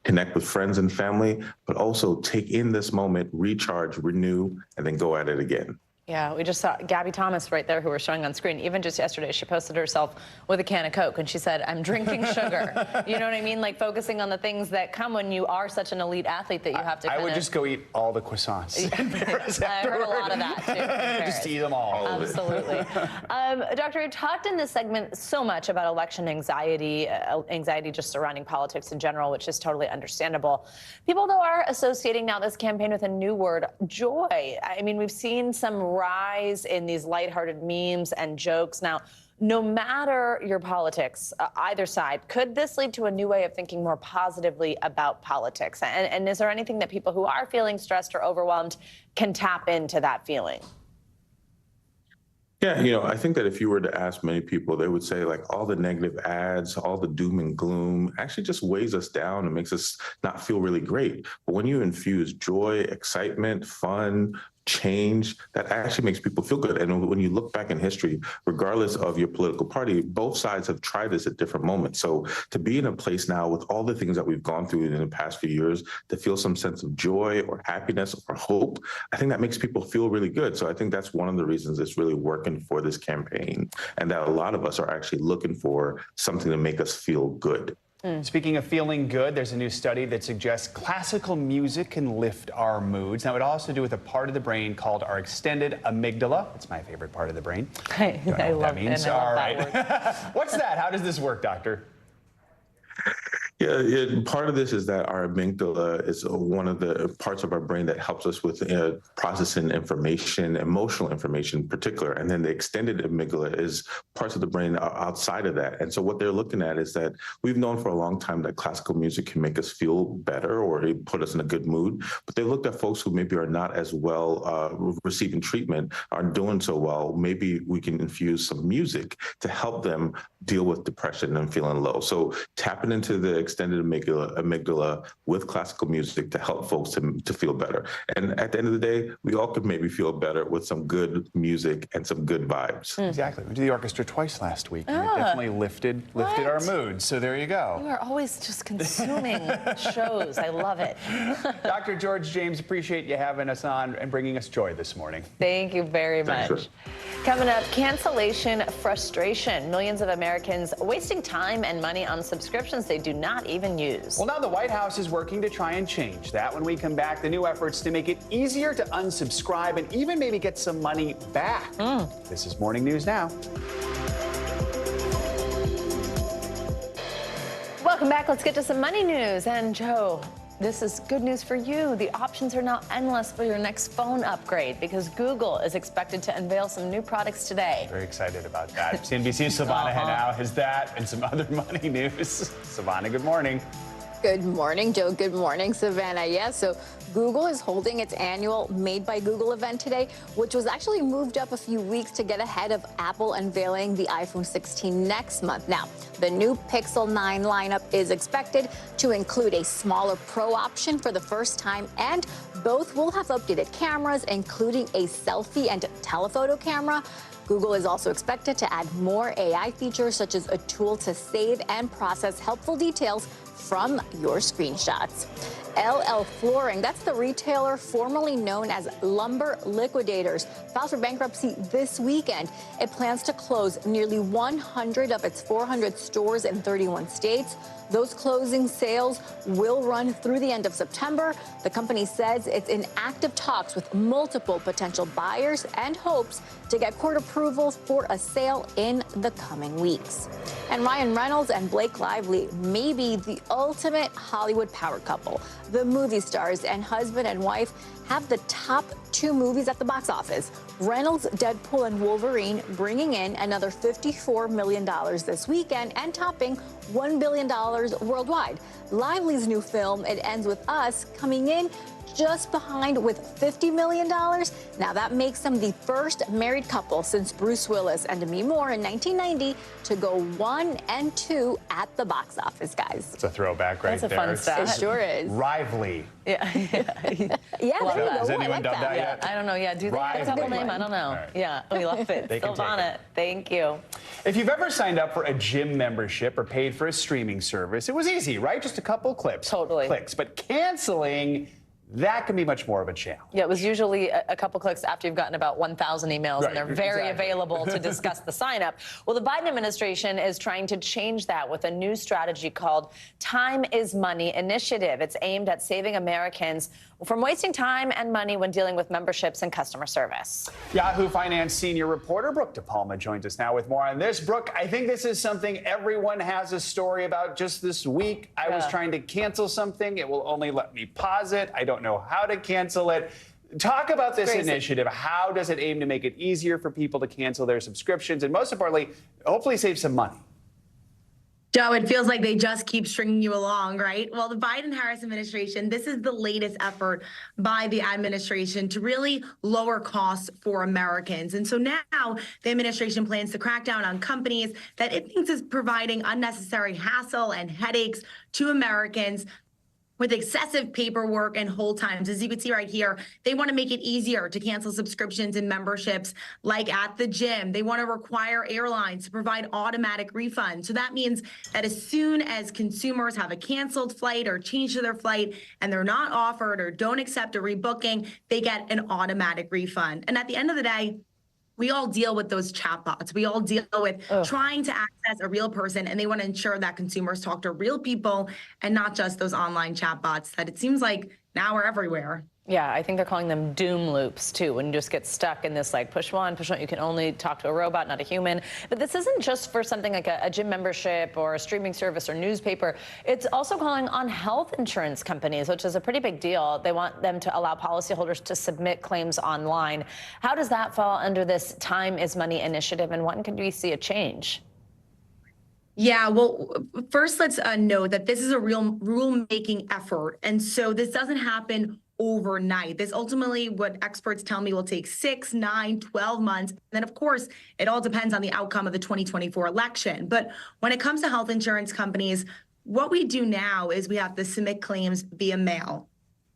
Connect with friends and family, but also take in this moment, recharge, renew, and then go at it again. Yeah, we just saw Gabby Thomas right there, who we're showing on screen. Even just yesterday, she posted herself with a can of Coke, and she said, "I'm drinking sugar." You know what I mean? Like focusing on the things that come when you are such an elite athlete that you have to. I would just go eat all the croissants. I heard a lot of that too. Just eat them all. Absolutely. Doctor, you talked in this segment so much about election anxiety, anxiety just surrounding politics in general, which is totally understandable. People, though, are associating now this campaign with a new word, joy. I mean, we've seen some rise in these lighthearted memes and jokes. Now, no matter your politics, either side, could this lead to a new way of thinking more positively about politics? And is there anything that people who are feeling stressed or overwhelmed can tap into that feeling? Yeah, I think that if you were to ask many people, they would say like all the negative ads, all the doom and gloom actually just weighs us down and makes us not feel really great. But when you infuse joy, excitement, fun, change, that actually makes people feel good. And when you look back in history, regardless of your political party, both sides have tried this at different moments. So to be in a place now with all the things that we've gone through in the past few years, to feel some sense of joy or happiness or hope, I think that makes people feel really good. So I think that's one of the reasons it's really working for this campaign, and that a lot of us are actually looking for something to make us feel good. Speaking of feeling good, there's a new study that suggests classical music can lift our moods. Now, it all has to do with a part of the brain called our extended amygdala. It's my favorite part of the brain. I love that means. All right. What's that? How does this work, doctor? Yeah, part of this is that our amygdala is one of the parts of our brain that helps us with processing information, emotional information in particular. And then the extended amygdala is parts of the brain outside of that. And so what they're looking at is that we've known for a long time that classical music can make us feel better or put us in a good mood. But they looked at folks who maybe are not as well receiving treatment, aren't doing so well. Maybe we can infuse some music to help them deal with depression and feeling low. So tapping into the extended amygdala with classical music to help folks to feel better. And at the end of the day, we all could maybe feel better with some good music and some good vibes. Exactly. We did the orchestra twice last week, and it definitely lifted our mood. So there you go. You are always just consuming shows. I love it. Dr. George James, appreciate you having us on and bringing us joy this morning. Thank you very much. Thanks, Coming up, cancellation frustration. Millions of Americans wasting time and money on subscriptions they do not even use. Well, now the White House is working to try and change that. When we come back, the new efforts to make it easier to unsubscribe and even maybe get some money back. This is Morning News Now. Welcome back. Let's get to some money news. And Joe, this is good news for you. The options are now endless for your next phone upgrade because Google is expected to unveil some new products today. Very excited about that. CNBC's Savannah Henao has that and some other money news. Savannah, good morning. Good morning, Joe. Good morning, Savannah. Yes, so Google is holding its annual Made by Google event today, which was actually moved up a few weeks to get ahead of Apple unveiling the iPhone 16 next month. Now, the new Pixel 9 lineup is expected to include a smaller Pro option for the first time, and both will have updated cameras, including a selfie and telephoto camera. Google is also expected to add more AI features, such as a tool to save and process helpful details from your screenshots. LL Flooring, that's the retailer formerly known as Lumber Liquidators, filed for bankruptcy this weekend. It plans to close nearly 100 of its 400 stores in 31 states. Those closing sales will run through the end of September. The company says it's in active talks with multiple potential buyers and hopes to get court approval for a sale in the coming weeks. And Ryan Reynolds and Blake Lively may be the ultimate Hollywood power couple. The movie stars and husband and wife have the top two movies at the box office. Reynolds' Deadpool and Wolverine bringing in another $54 million this weekend and topping $1 billion worldwide. Lively's new film, It Ends With Us, coming in just behind with $50 million. Now that makes them the first married couple since Bruce Willis and Demi Moore in 1990 to go 1 and 2 at the box office, guys. It's a throwback right there. That's a fun stat. It sure is. Rively. Yeah. Yeah, Well, there you go. has Ooh, I anyone like done that Yeah, yet? I don't know. Yeah, do they have a couple name? I don't know. Right. Yeah, we love it. They can take Savannah, thank you. If you've ever signed up for a gym membership or paid for a streaming service, it was easy, right? Just a couple clicks. Totally. But canceling, that can be much more of a challenge. Yeah, it was usually a couple clicks after you've gotten about 1,000 emails, Right, and they're very exactly. available to discuss the sign-up. Well, the Biden administration is trying to change that with a new strategy called Time is Money Initiative. It's aimed at saving Americans from wasting time and money when dealing with memberships and customer service. Yahoo Finance senior reporter Brooke DePalma joins us now with more on this. Brooke, I think this is something everyone has a story about just this week. I was trying to cancel something. It will only let me pause it. I don't know how to cancel it. Talk about this initiative. How does it aim to make it easier for people to cancel their subscriptions and, most importantly, hopefully save some money? Joe, it feels like they just keep stringing you along, right? Well, the Biden-Harris administration, this is the latest effort by the administration to really lower costs for Americans. And so now the administration plans to crack down on companies that it thinks is providing unnecessary hassle and headaches to Americans with excessive paperwork and hold times. As you can see right here, they want to make it easier to cancel subscriptions and memberships like at the gym. They want to require airlines to provide automatic refunds. So that means that as soon as consumers have a canceled flight or change to their flight and they're not offered or don't accept a rebooking, they get an automatic refund. And at the end of the day, we all deal with those chatbots. We all deal with trying to access a real person, and they want to ensure that consumers talk to real people and not just those online chatbots that it seems like now are everywhere. Yeah, I think they're calling them doom loops, too, when you just get stuck in this, like, push one. You can only talk to a robot, not a human. But this isn't just for something like a gym membership or a streaming service or newspaper. It's also calling on health insurance companies, which is a pretty big deal. They want them to allow policyholders to submit claims online. How does that fall under this Time is Money initiative, and when can we see a change? Yeah, well, first, let's note that this is a real rule-making effort. And so this doesn't happen overnight. This ultimately, what experts tell me, will take 6, 9, 12 months. And then, of course, it all depends on the outcome of the 2024 election. But when it comes to health insurance companies, what we do now is we have to submit claims via mail.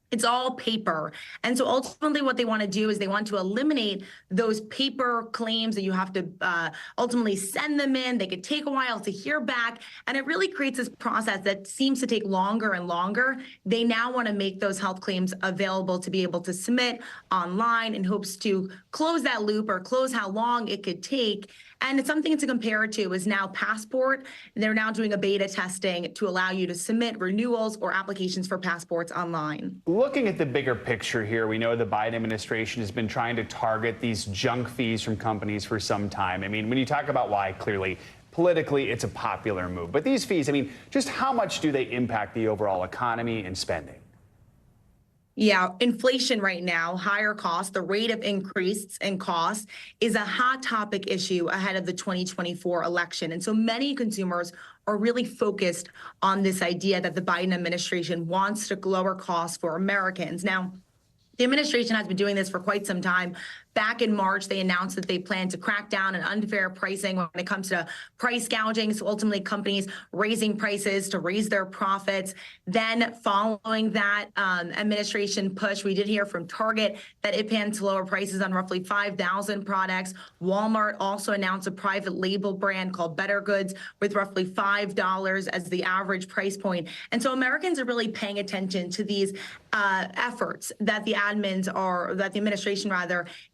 It's all paper. And so ultimately what they want to do is they want to eliminate those paper claims that you have to ultimately send them in. They could take a while to hear back. And it really creates this process that seems to take longer and longer. They now want to make those health claims available to be able to submit online in hopes to close that loop or close how long it could take. And it's something to compare it to is now Passport. They're now doing a beta testing to allow you to submit renewals or applications for passports online. Looking at the bigger picture here, we know the Biden administration has been trying to target these junk fees from companies for some time. I mean, when you talk about why, clearly, politically, it's a popular move. But these fees, I mean, just how much do they impact the overall economy and spending? Yeah, inflation right now, higher costs, the rate of increase in costs is a hot topic issue ahead of the 2024 election. And so many consumers are really focused on this idea that the Biden administration wants to lower costs for Americans. Now, the administration has been doing this for quite some time. Back in March, they announced that they plan to crack down on unfair pricing when it comes to price gouging. So ultimately, companies raising prices to raise their profits. Then following that administration push, we did hear from Target that it plans to lower prices on roughly 5,000 products. Walmart also announced a private label brand called Better Goods with roughly $5 as the average price point. And so Americans are really paying attention to these efforts that the administration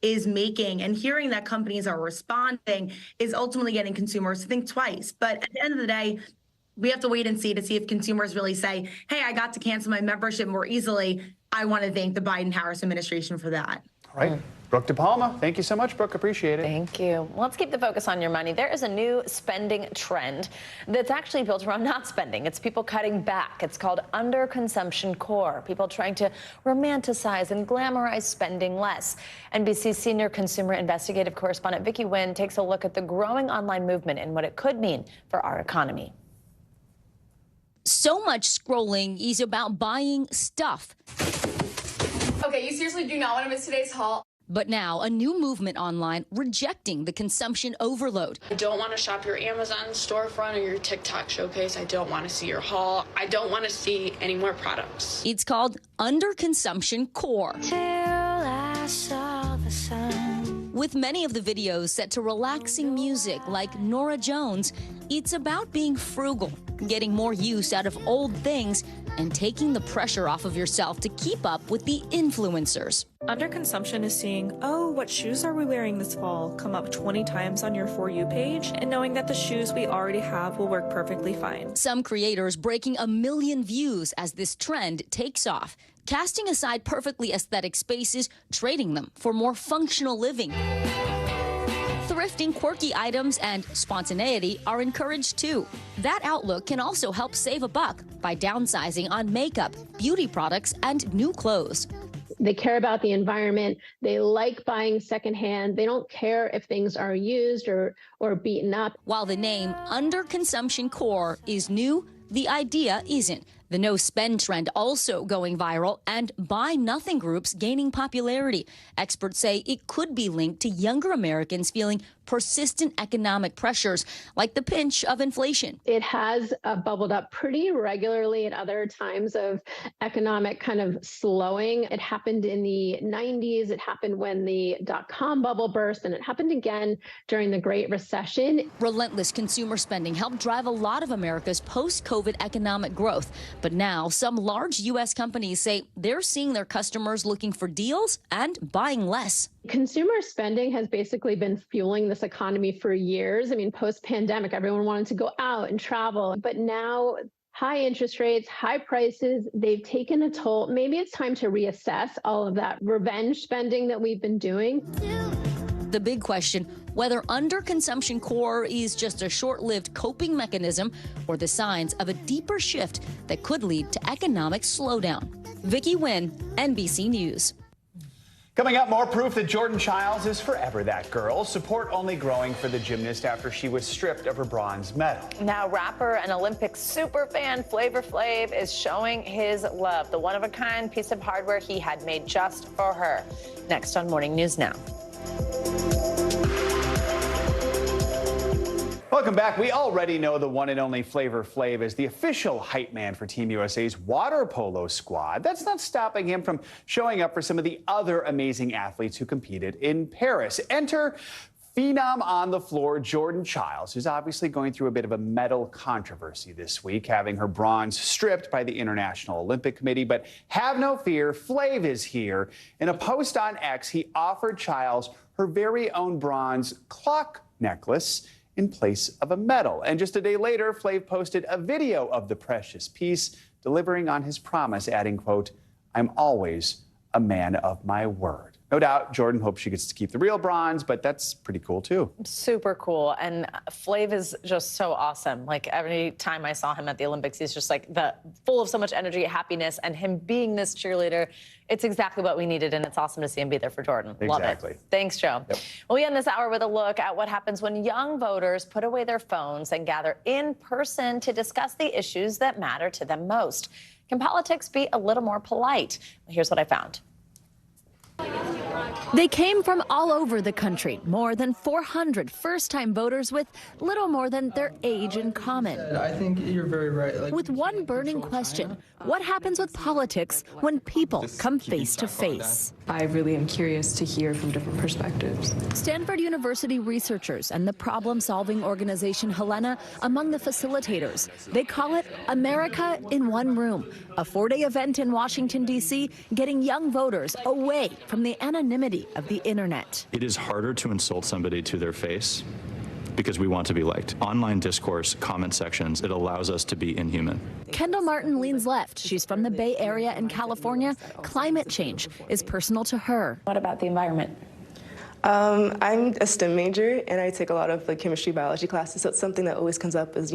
is making, and hearing that companies are responding is ultimately getting consumers to think twice. But at the end of the day, we have to wait and see to see if consumers really say, hey, I got to cancel my membership more easily. I want to thank the Biden-Harris administration for that. All right. Brooke DePalma, thank you so much, Brooke. Appreciate it. Thank you. Let's keep the focus on your money. There is a new spending trend that's actually built around not spending. It's people cutting back. It's called underconsumption core. People trying to romanticize and glamorize spending less. NBC senior consumer investigative correspondent Vicky Nguyen takes a look at the growing online movement and what it could mean for our economy. So much scrolling is about buying stuff. Okay, you seriously do not want to miss today's haul. But now, a new movement online rejecting the consumption overload. I don't want to shop your Amazon storefront or your TikTok showcase. I don't want to see your haul. I don't want to see any more products. It's called underconsumption core. Till I saw the sun. With many of the videos set to relaxing music like Norah Jones, it's about being frugal, getting more use out of old things, and taking the pressure off of yourself to keep up with the influencers. Underconsumption is seeing, oh, what shoes are we wearing this fall, come up 20 times on your For You page, and knowing that the shoes we already have will work perfectly fine. Some creators breaking 1 million views as this trend takes off, casting aside perfectly aesthetic spaces, trading them for more functional living. Thrifting quirky items and spontaneity are encouraged too. That outlook can also help save a buck by downsizing on makeup, beauty products, and new clothes. They care about the environment. They like buying secondhand. They don't care if things are used or beaten up. While the name Underconsumption Core is new, the idea isn't. The no spend trend also going viral and buy nothing groups gaining popularity. Experts say it could be linked to younger Americans feeling persistent economic pressures like the pinch of inflation. It has bubbled up pretty regularly at other times of economic kind of slowing. It happened in the 90s. It happened when the dot-com bubble burst, and it happened again during the Great Recession. Relentless consumer spending helped drive a lot of America's post-COVID economic growth. But now some large U.S. companies say they're seeing their customers looking for deals and buying less. Consumer spending has basically been fueling this economy for years. I mean, post-pandemic, everyone wanted to go out and travel. But now high interest rates, high prices, they've taken a toll. Maybe it's time to reassess all of that revenge spending that we've been doing. The big question, whether underconsumption core is just a short-lived coping mechanism or the signs of a deeper shift that could lead to economic slowdown. Vicki Nguyen, NBC News. Coming up, more proof that Jordan Chiles is forever that girl. Support only growing for the gymnast after she was stripped of her bronze medal. Now, rapper and Olympic superfan Flavor Flav is showing his love, the one-of-a-kind piece of hardware he had made just for her. Next on Morning News Now. Welcome back. We already know the one and only Flavor Flav is the official hype man for Team USA's water polo squad. That's not stopping him from showing up for some of the other amazing athletes who competed in Paris. Enter phenom on the floor Jordan Chiles, who's obviously going through a bit of a medal controversy this week, having her bronze stripped by the International Olympic Committee. But have no fear, Flav is here. In a post on X, he offered Chiles her very own bronze clock necklace in place of a medal. And just a day later, Flav posted a video of the precious piece, delivering on his promise, adding, quote, "I'm always a man of my word." No doubt, Jordan hopes she gets to keep the real bronze, but that's pretty cool, too. Super cool. And Flav is just so awesome. Like, every time I saw him at the Olympics, he's just like full of so much energy, happiness, and him being this cheerleader, it's exactly what we needed, and it's awesome to see him be there for Jordan. Exactly. Love it. Thanks, Joe. Yep. Well, we end this hour with a look at what happens when young voters put away their phones and gather in person to discuss the issues that matter to them most. Can politics be a little more polite? Well, here's what I found. They came from all over the country, more than 400 first-time voters with little more than their age in common. I think you're very right. With one burning question, what happens with politics when people come face to face? I really am curious to hear from different perspectives. Stanford University researchers and the problem-solving organization Helena among the facilitators. They call it America in One Room, a 4-day event in Washington, D.C., getting young voters away from the anonymity of the internet. It is harder to insult somebody to their face because we want to be liked. Online discourse, comment sections, it allows us to be inhuman. Kendall Martin leans left. She's from the Bay Area in California. Climate change is personal to her. What about the environment? I'm a STEM major, and I take a lot of chemistry, biology classes, so it's something that always comes up is,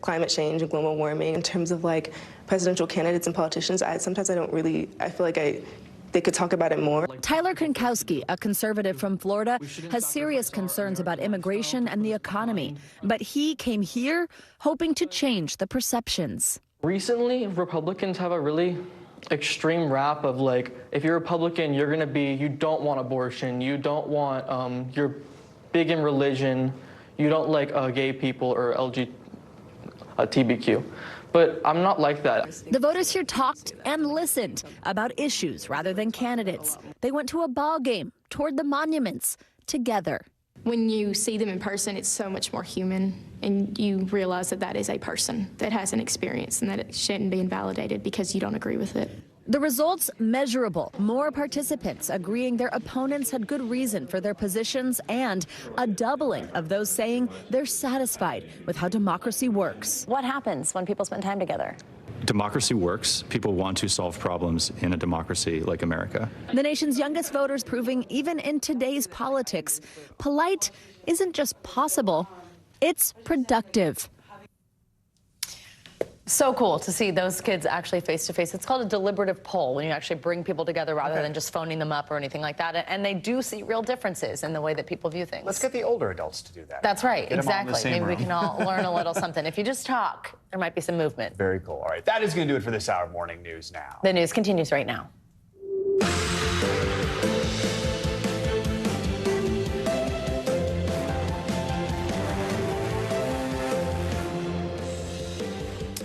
climate change and global warming. In terms of presidential candidates and politicians, I feel like they could talk about it more. Tyler Konkowski, a conservative from Florida, has serious concerns about immigration and the economy. But he came here hoping to change the perceptions. Recently, Republicans have a really extreme rap of if you're Republican, you don't want abortion, you don't want, you're big in religion, you don't like gay people or LGBTQ. But I'm not like that. The voters here talked and listened about issues rather than candidates. They went to a ball game, toured the monuments together. when you see them in person, it's so much more human, and you realize that that is a person that has an experience and that it shouldn't be invalidated because you don't agree with it. The results measurable. More participants agreeing their opponents had good reason for their positions, and a doubling of those saying they're satisfied with how democracy works. What happens when people spend time together? Democracy works. People want to solve problems in a democracy like America. The nation's youngest voters proving even in today's politics, polite isn't just possible, it's productive. So cool to see those kids actually face to face. It's called a deliberative poll, when you actually bring people together rather than just phoning them up or anything like that. And they do see real differences in the way that people view things. Let's get the older adults to do that. That's right, Get them all in the exactly. same Maybe we room. can all learn a little something. If you just talk, there might be some movement. Very cool. All right, that is going to do it for this hour of Morning News Now. The news continues right now.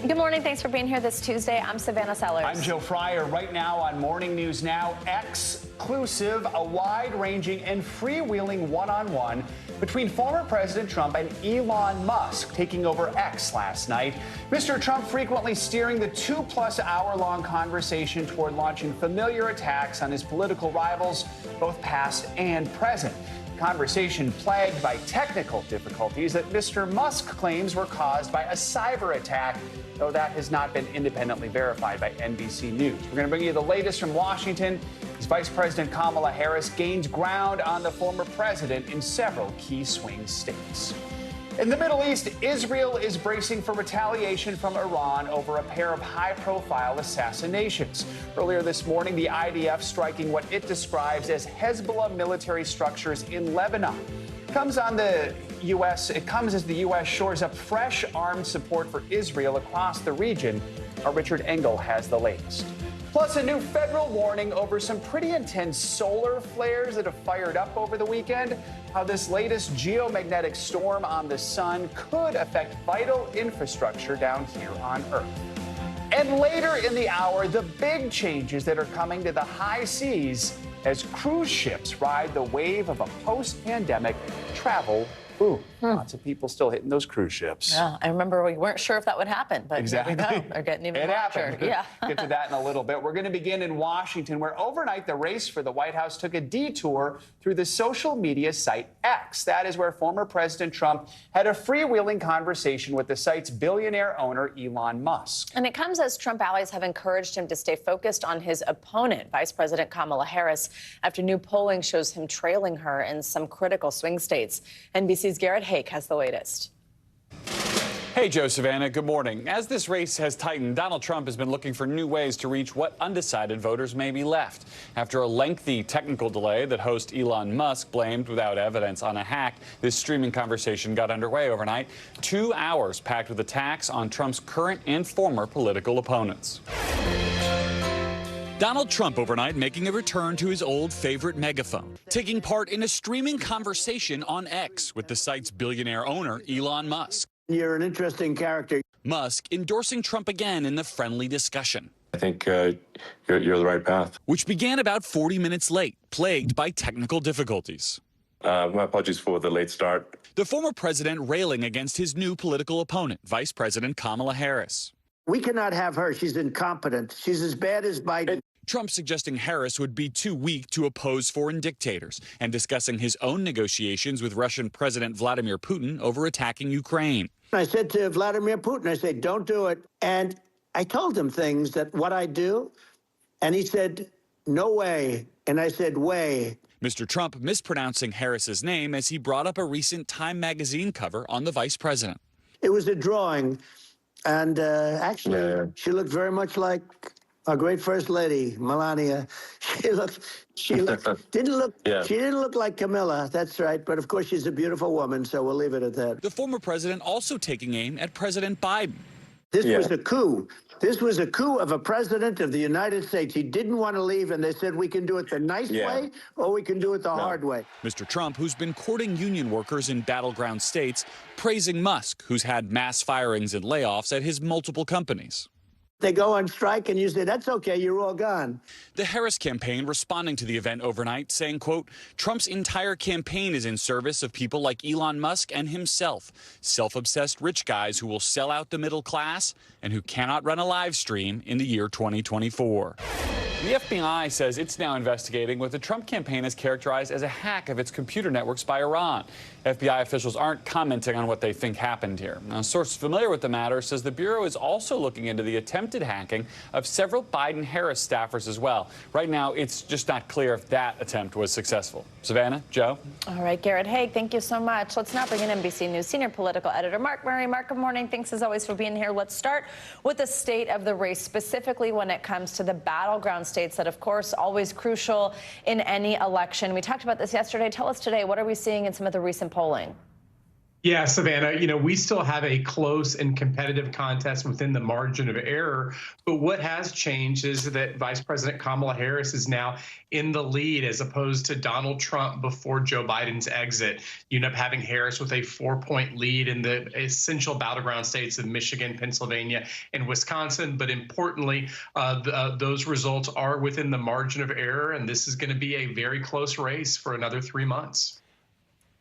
Good morning. Thanks for being here this Tuesday. I'm Savannah Sellers. I'm Joe Fryer. Right now on Morning News Now, exclusive, a wide-ranging and freewheeling one-on-one between former President Trump and Elon Musk taking over X last night. Mr. Trump frequently steering the 2+ hour-long conversation toward launching familiar attacks on his political rivals, both past and present. Conversation plagued by technical difficulties that Mr. Musk claims were caused by a cyber attack, though that has not been independently verified by NBC News. We're going to bring you the latest from Washington as Vice President Kamala Harris gains ground on the former president in several key swing states. In the Middle East, Israel is bracing for retaliation from Iran over a pair of high-profile assassinations. Earlier this morning, the IDF striking what it describes as Hezbollah military structures in Lebanon. It comes as the U.S. shores up fresh armed support for Israel across the region. Our Richard Engel has the latest. Plus, a new federal warning over some pretty intense solar flares that have fired up over the weekend. How this latest geomagnetic storm on the sun could affect vital infrastructure down here on Earth. And later in the hour, the big changes that are coming to the high seas as cruise ships ride the wave of a post-pandemic travel boom. Lots of people still hitting those cruise ships. Yeah, I remember we weren't sure if that would happen, but Exactly. here we go. They're getting even It larger. happened. Yeah. Get to that in a little bit. We're going to begin in Washington, where overnight the race for the White House took a detour through the social media site X. That is where former President Trump had a freewheeling conversation with the site's billionaire owner, Elon Musk. And it comes as Trump allies have encouraged him to stay focused on his opponent, Vice President Kamala Harris, after new polling shows him trailing her in some critical swing states. NBC's Garrett Hake has the latest. Hey, Joe, Savannah, good morning. As this race has tightened, Donald Trump has been looking for new ways to reach what undecided voters may be left. After a lengthy technical delay that host Elon Musk blamed without evidence on a hack, this streaming conversation got underway overnight. 2 hours packed with attacks on Trump's current and former political opponents. Donald Trump overnight making a return to his old favorite megaphone, taking part in a streaming conversation on X with the site's billionaire owner, Elon Musk. You're an interesting character. Musk endorsing Trump again in the friendly discussion. I think you're the right path. Which began about 40 minutes late, plagued by technical difficulties. My apologies for the late start. The former president railing against his new political opponent, Vice President Kamala Harris. We cannot have her. She's incompetent. She's as bad as Biden. Trump suggesting Harris would be too weak to oppose foreign dictators and discussing his own negotiations with Russian President Vladimir Putin over attacking Ukraine. I said to Vladimir Putin, I said, don't do it. And I told him things that what I do. And he said, no way. And I said, way. Mr. Trump mispronouncing Harris's name as he brought up a recent Time magazine cover on the vice president. It was a drawing. And actually, she looked very much like our great first lady, Melania. She didn't look like Camilla. That's right. But of course, she's a beautiful woman. So we'll leave it at that. The former president also taking aim at President Biden. This was a coup. This was a coup of a president of the United States. He didn't want to leave, and they said, we can do it the nice way, or we can do it the hard way. Mr. Trump, who's been courting union workers in battleground states, praising Musk, who's had mass firings and layoffs at his multiple companies. They go on strike and you say, that's okay, you're all gone. The Harris campaign responding to the event overnight, saying, quote, Trump's entire campaign is in service of people like Elon Musk and himself, self-obsessed rich guys who will sell out the middle class and who cannot run a live stream in the year 2024. The FBI says it's now investigating what the Trump campaign has characterized as a hack of its computer networks by Iran. FBI officials aren't commenting on what they think happened here. Now, a source familiar with the matter says the Bureau is also looking into the attempted hacking of several Biden-Harris staffers as well. Right now, it's just not clear if that attempt was successful. Savannah, Joe? All right, Garrett Haig, thank you so much. Let's now bring in NBC News senior political editor Mark Murray. Mark, good morning. Thanks as always for being here. Let's start with the state of the race, specifically when it comes to the battleground states that, of course, always crucial in any election. We talked about this yesterday. Tell us today, what are we seeing in some of the recent polling? Yeah, Savannah, we still have a close and competitive contest within the margin of error. But what has changed is that Vice President Kamala Harris is now in the lead as opposed to Donald Trump before Joe Biden's exit. You end up having Harris with a 4-point lead in the essential battleground states of Michigan, Pennsylvania, and Wisconsin. But importantly, those results are within the margin of error. And this is going to be a very close race for another 3 months.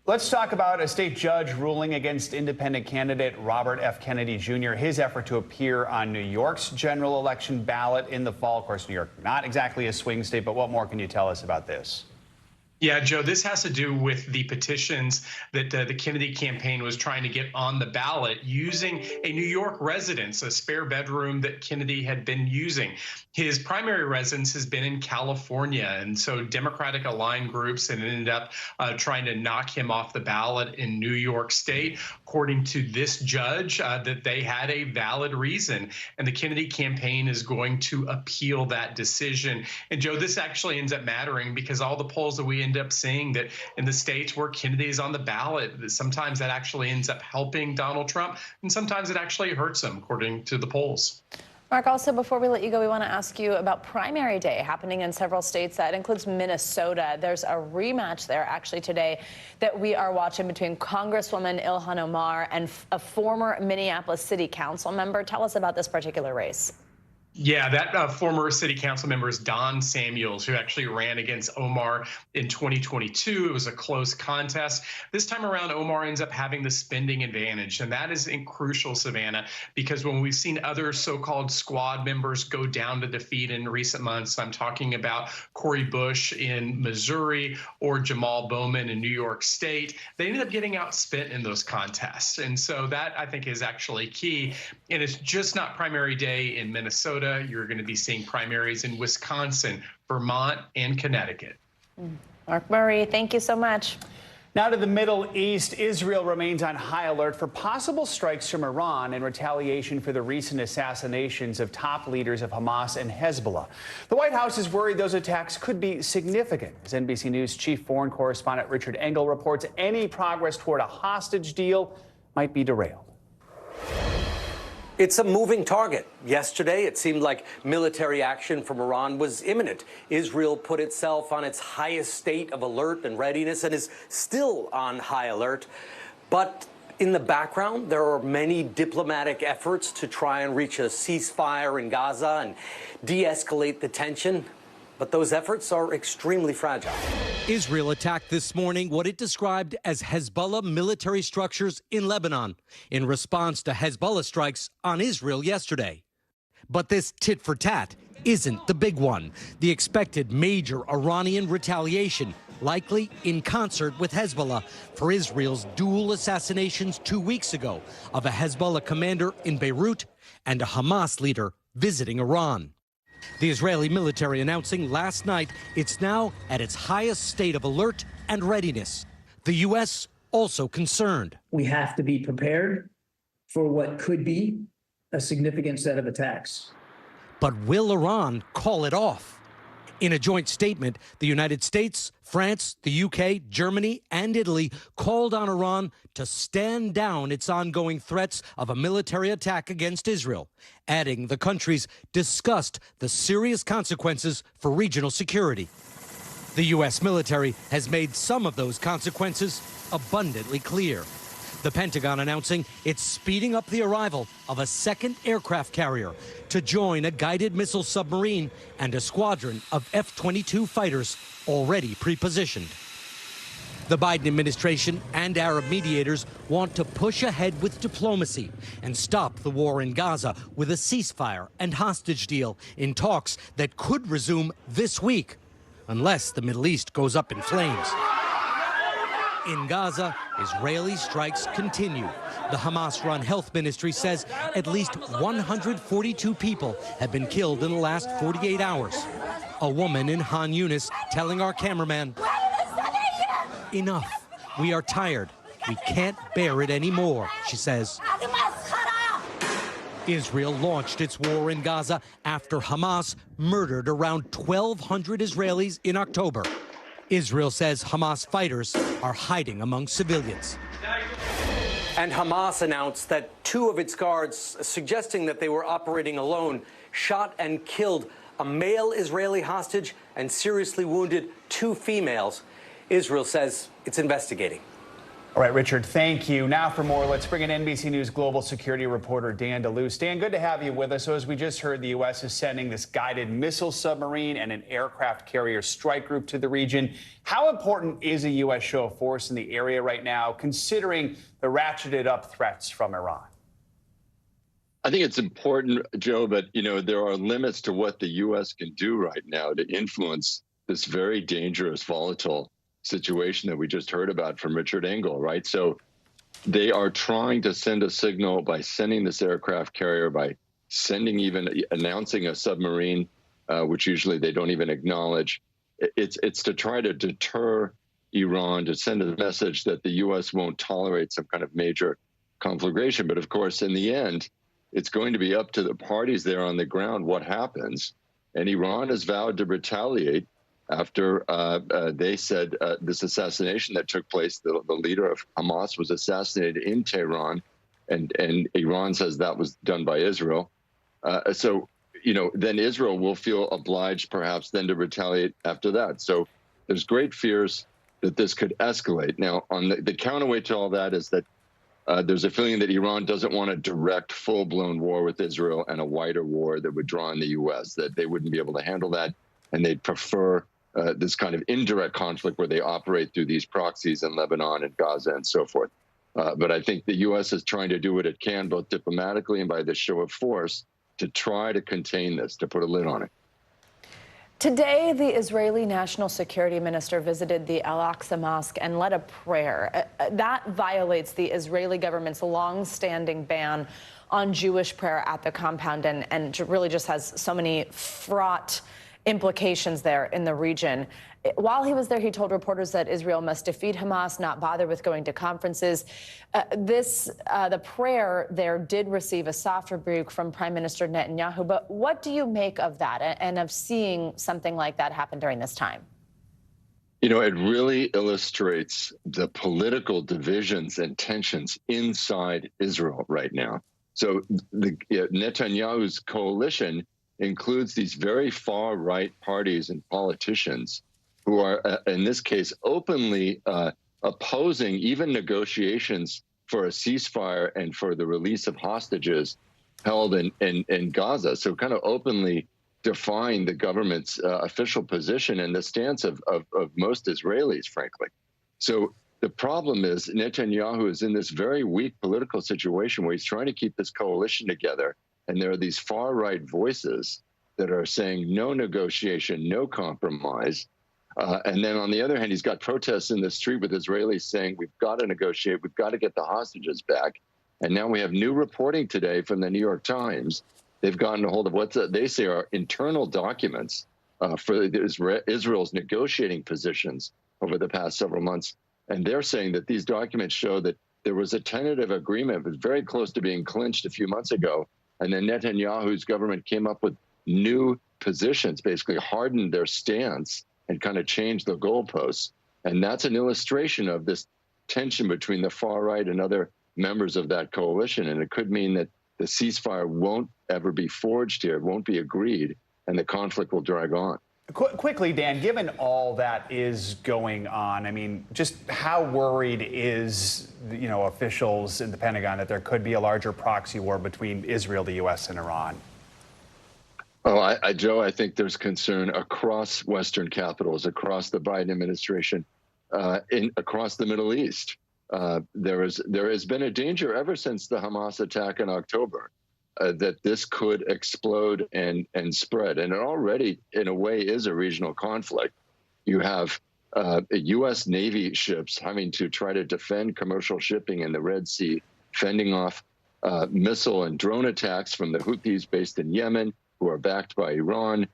Let's talk about a state judge ruling against independent candidate Robert F. Kennedy Jr., his effort to appear on New York's general election ballot in the fall. Of course, New York, not exactly a swing state, but what more can you tell us about this? Yeah, Joe, this has to do with the petitions that the Kennedy campaign was trying to get on the ballot using a New York residence, a spare bedroom that Kennedy had been using. His primary residence has been in California, and so Democratic aligned groups had ended up trying to knock him off the ballot in New York State, according to this judge, that they had a valid reason. And the Kennedy campaign is going to appeal that decision. And Joe, this actually ends up mattering because all the polls that we end up seeing that in the states where Kennedy is on the ballot, sometimes that actually ends up helping Donald Trump, and sometimes it actually hurts him, according to the polls. Mark, also, before we let you go, we want to ask you about primary day happening in several states. That includes Minnesota. There's a rematch there actually today that we are watching between Congresswoman Ilhan Omar and a former Minneapolis City Council member. Tell us about this particular race. Yeah, that former city council member is Don Samuels, who actually ran against Omar in 2022. It was a close contest. This time around, Omar ends up having the spending advantage, and that is crucial, Savannah, because when we've seen other so-called squad members go down to defeat in recent months, I'm talking about Cori Bush in Missouri or Jamal Bowman in New York State, they ended up getting outspent in those contests. And so that, I think, is actually key. And it's just not primary day in Minnesota. You're going to be seeing primaries in Wisconsin, Vermont, and Connecticut. Mark Murray, thank you so much. Now to the Middle East. Israel remains on high alert for possible strikes from Iran in retaliation for the recent assassinations of top leaders of Hamas and Hezbollah. The White House is worried those attacks could be significant. As NBC News chief foreign correspondent Richard Engel reports, any progress toward a hostage deal might be derailed. It's a moving target. Yesterday, it seemed like military action from Iran was imminent. Israel put itself on its highest state of alert and readiness and is still on high alert. But in the background, there are many diplomatic efforts to try and reach a ceasefire in Gaza and de-escalate the tension. But those efforts are extremely fragile. Israel attacked this morning what it described as Hezbollah military structures in Lebanon in response to Hezbollah strikes on Israel yesterday. But this tit for tat isn't the big one. The expected major Iranian retaliation, likely in concert with Hezbollah, for Israel's dual assassinations 2 weeks ago of a Hezbollah commander in Beirut and a Hamas leader visiting Iran. The Israeli military announcing last night it's now at its highest state of alert and readiness. The U.S. also concerned. We have to be prepared for what could be a significant set of attacks. But will Iran call it off? In a joint statement, the United States, France, the UK, Germany, and Italy called on Iran to stand down its ongoing threats of a military attack against Israel, adding the countries discussed the serious consequences for regional security. The U.S. military has made some of those consequences abundantly clear. The Pentagon announcing it's speeding up the arrival of a second aircraft carrier to join a guided missile submarine and a squadron of F-22 fighters already pre-positioned. The Biden administration and Arab mediators want to push ahead with diplomacy and stop the war in Gaza with a ceasefire and hostage deal in talks that could resume this week, unless the Middle East goes up in flames. In Gaza, Israeli strikes continue. The Hamas-run health ministry says at least 142 people have been killed in the last 48 hours. A woman in Han Yunis telling our cameraman, "Enough. We are tired. We can't bear it anymore," she says. Israel launched its war in Gaza after Hamas murdered around 1,200 Israelis in October. Israel says Hamas fighters are hiding among civilians. And Hamas announced that 2 of its guards, suggesting that they were operating alone, shot and killed a male Israeli hostage and seriously wounded 2 females. Israel says it's investigating. All right, Richard, thank you. Now for more, let's bring in NBC News global security reporter Dan DeLuce. Dan, good to have you with us. So as we just heard, the U.S. is sending this guided missile submarine and an aircraft carrier strike group to the region. How important is a U.S. show of force in the area right now, considering the ratcheted up threats from Iran? I think it's important, Joe, but, there are limits to what the U.S. can do right now to influence this very dangerous, volatile situation that we just heard about from Richard Engel, right? So they are trying to send a signal by sending this aircraft carrier, by announcing a submarine, which usually they don't even acknowledge. It's to try to deter Iran, to send a message that the U.S. won't tolerate some kind of major conflagration. But of course, in the end, it's going to be up to the parties there on the ground what happens. And Iran has vowed to retaliate after they said this assassination that took place, the leader of Hamas was assassinated in Tehran, and Iran says that was done by Israel. So, then Israel will feel obliged perhaps then to retaliate after that. So there's great fears that this could escalate. Now, on the counterweight to all that is that there's a feeling that Iran doesn't want a direct, full-blown war with Israel and a wider war that would draw on the U.S., that they wouldn't be able to handle that, and they'd prefer this kind of indirect conflict where they operate through these proxies in Lebanon and Gaza and so forth. But I think the U.S. is trying to do what it can, both diplomatically and by the show of force, to try to contain this, to put a lid on it. Today, the Israeli National Security Minister visited the Al-Aqsa Mosque and led a prayer. That violates the Israeli government's long-standing ban on Jewish prayer at the compound and really just has so many fraught implications there in the region. While he was there, he told reporters that Israel must defeat Hamas, not bother with going to conferences. The prayer there did receive a soft rebuke from Prime Minister Netanyahu. But what do you make of that and of seeing something like that happen during this time? It really illustrates the political divisions and tensions inside Israel right now. So Netanyahu's coalition includes these very far-right parties and politicians who are, in this case, openly opposing even negotiations for a ceasefire and for the release of hostages held in Gaza. So kind of openly defying the government's official position and the stance of most Israelis, frankly. So the problem is Netanyahu is in this very weak political situation where he's trying to keep this coalition together. And there are these far-right voices that are saying no negotiation, no compromise. And then on the other hand, he's got protests in the street with Israelis saying, we've got to negotiate, we've got to get the hostages back. And now we have new reporting today from the New York Times. They've gotten a hold of what they say are internal documents for Israel's negotiating positions over the past several months. And they're saying that these documents show that there was a tentative agreement, but very close to being clinched a few months ago. And then Netanyahu's government came up with new positions, basically hardened their stance and kind of changed the goalposts. And that's an illustration of this tension between the far right and other members of that coalition. And it could mean that the ceasefire won't ever be forged here, it won't be agreed, and the conflict will drag on. Quickly, Dan, given all that is going on, I mean, just how worried is, officials in the Pentagon that there could be a larger proxy war between Israel, the U.S., and Iran? Oh, Joe, I think there's concern across Western capitals, across the Biden administration, across the Middle East. There has been a danger ever since the Hamas attack in October that this could explode and spread. And it already, in a way, is a regional conflict. You have U.S. Navy ships having to try to defend commercial shipping in the Red Sea, fending off missile and drone attacks from the Houthis based in Yemen, who are backed by Iran.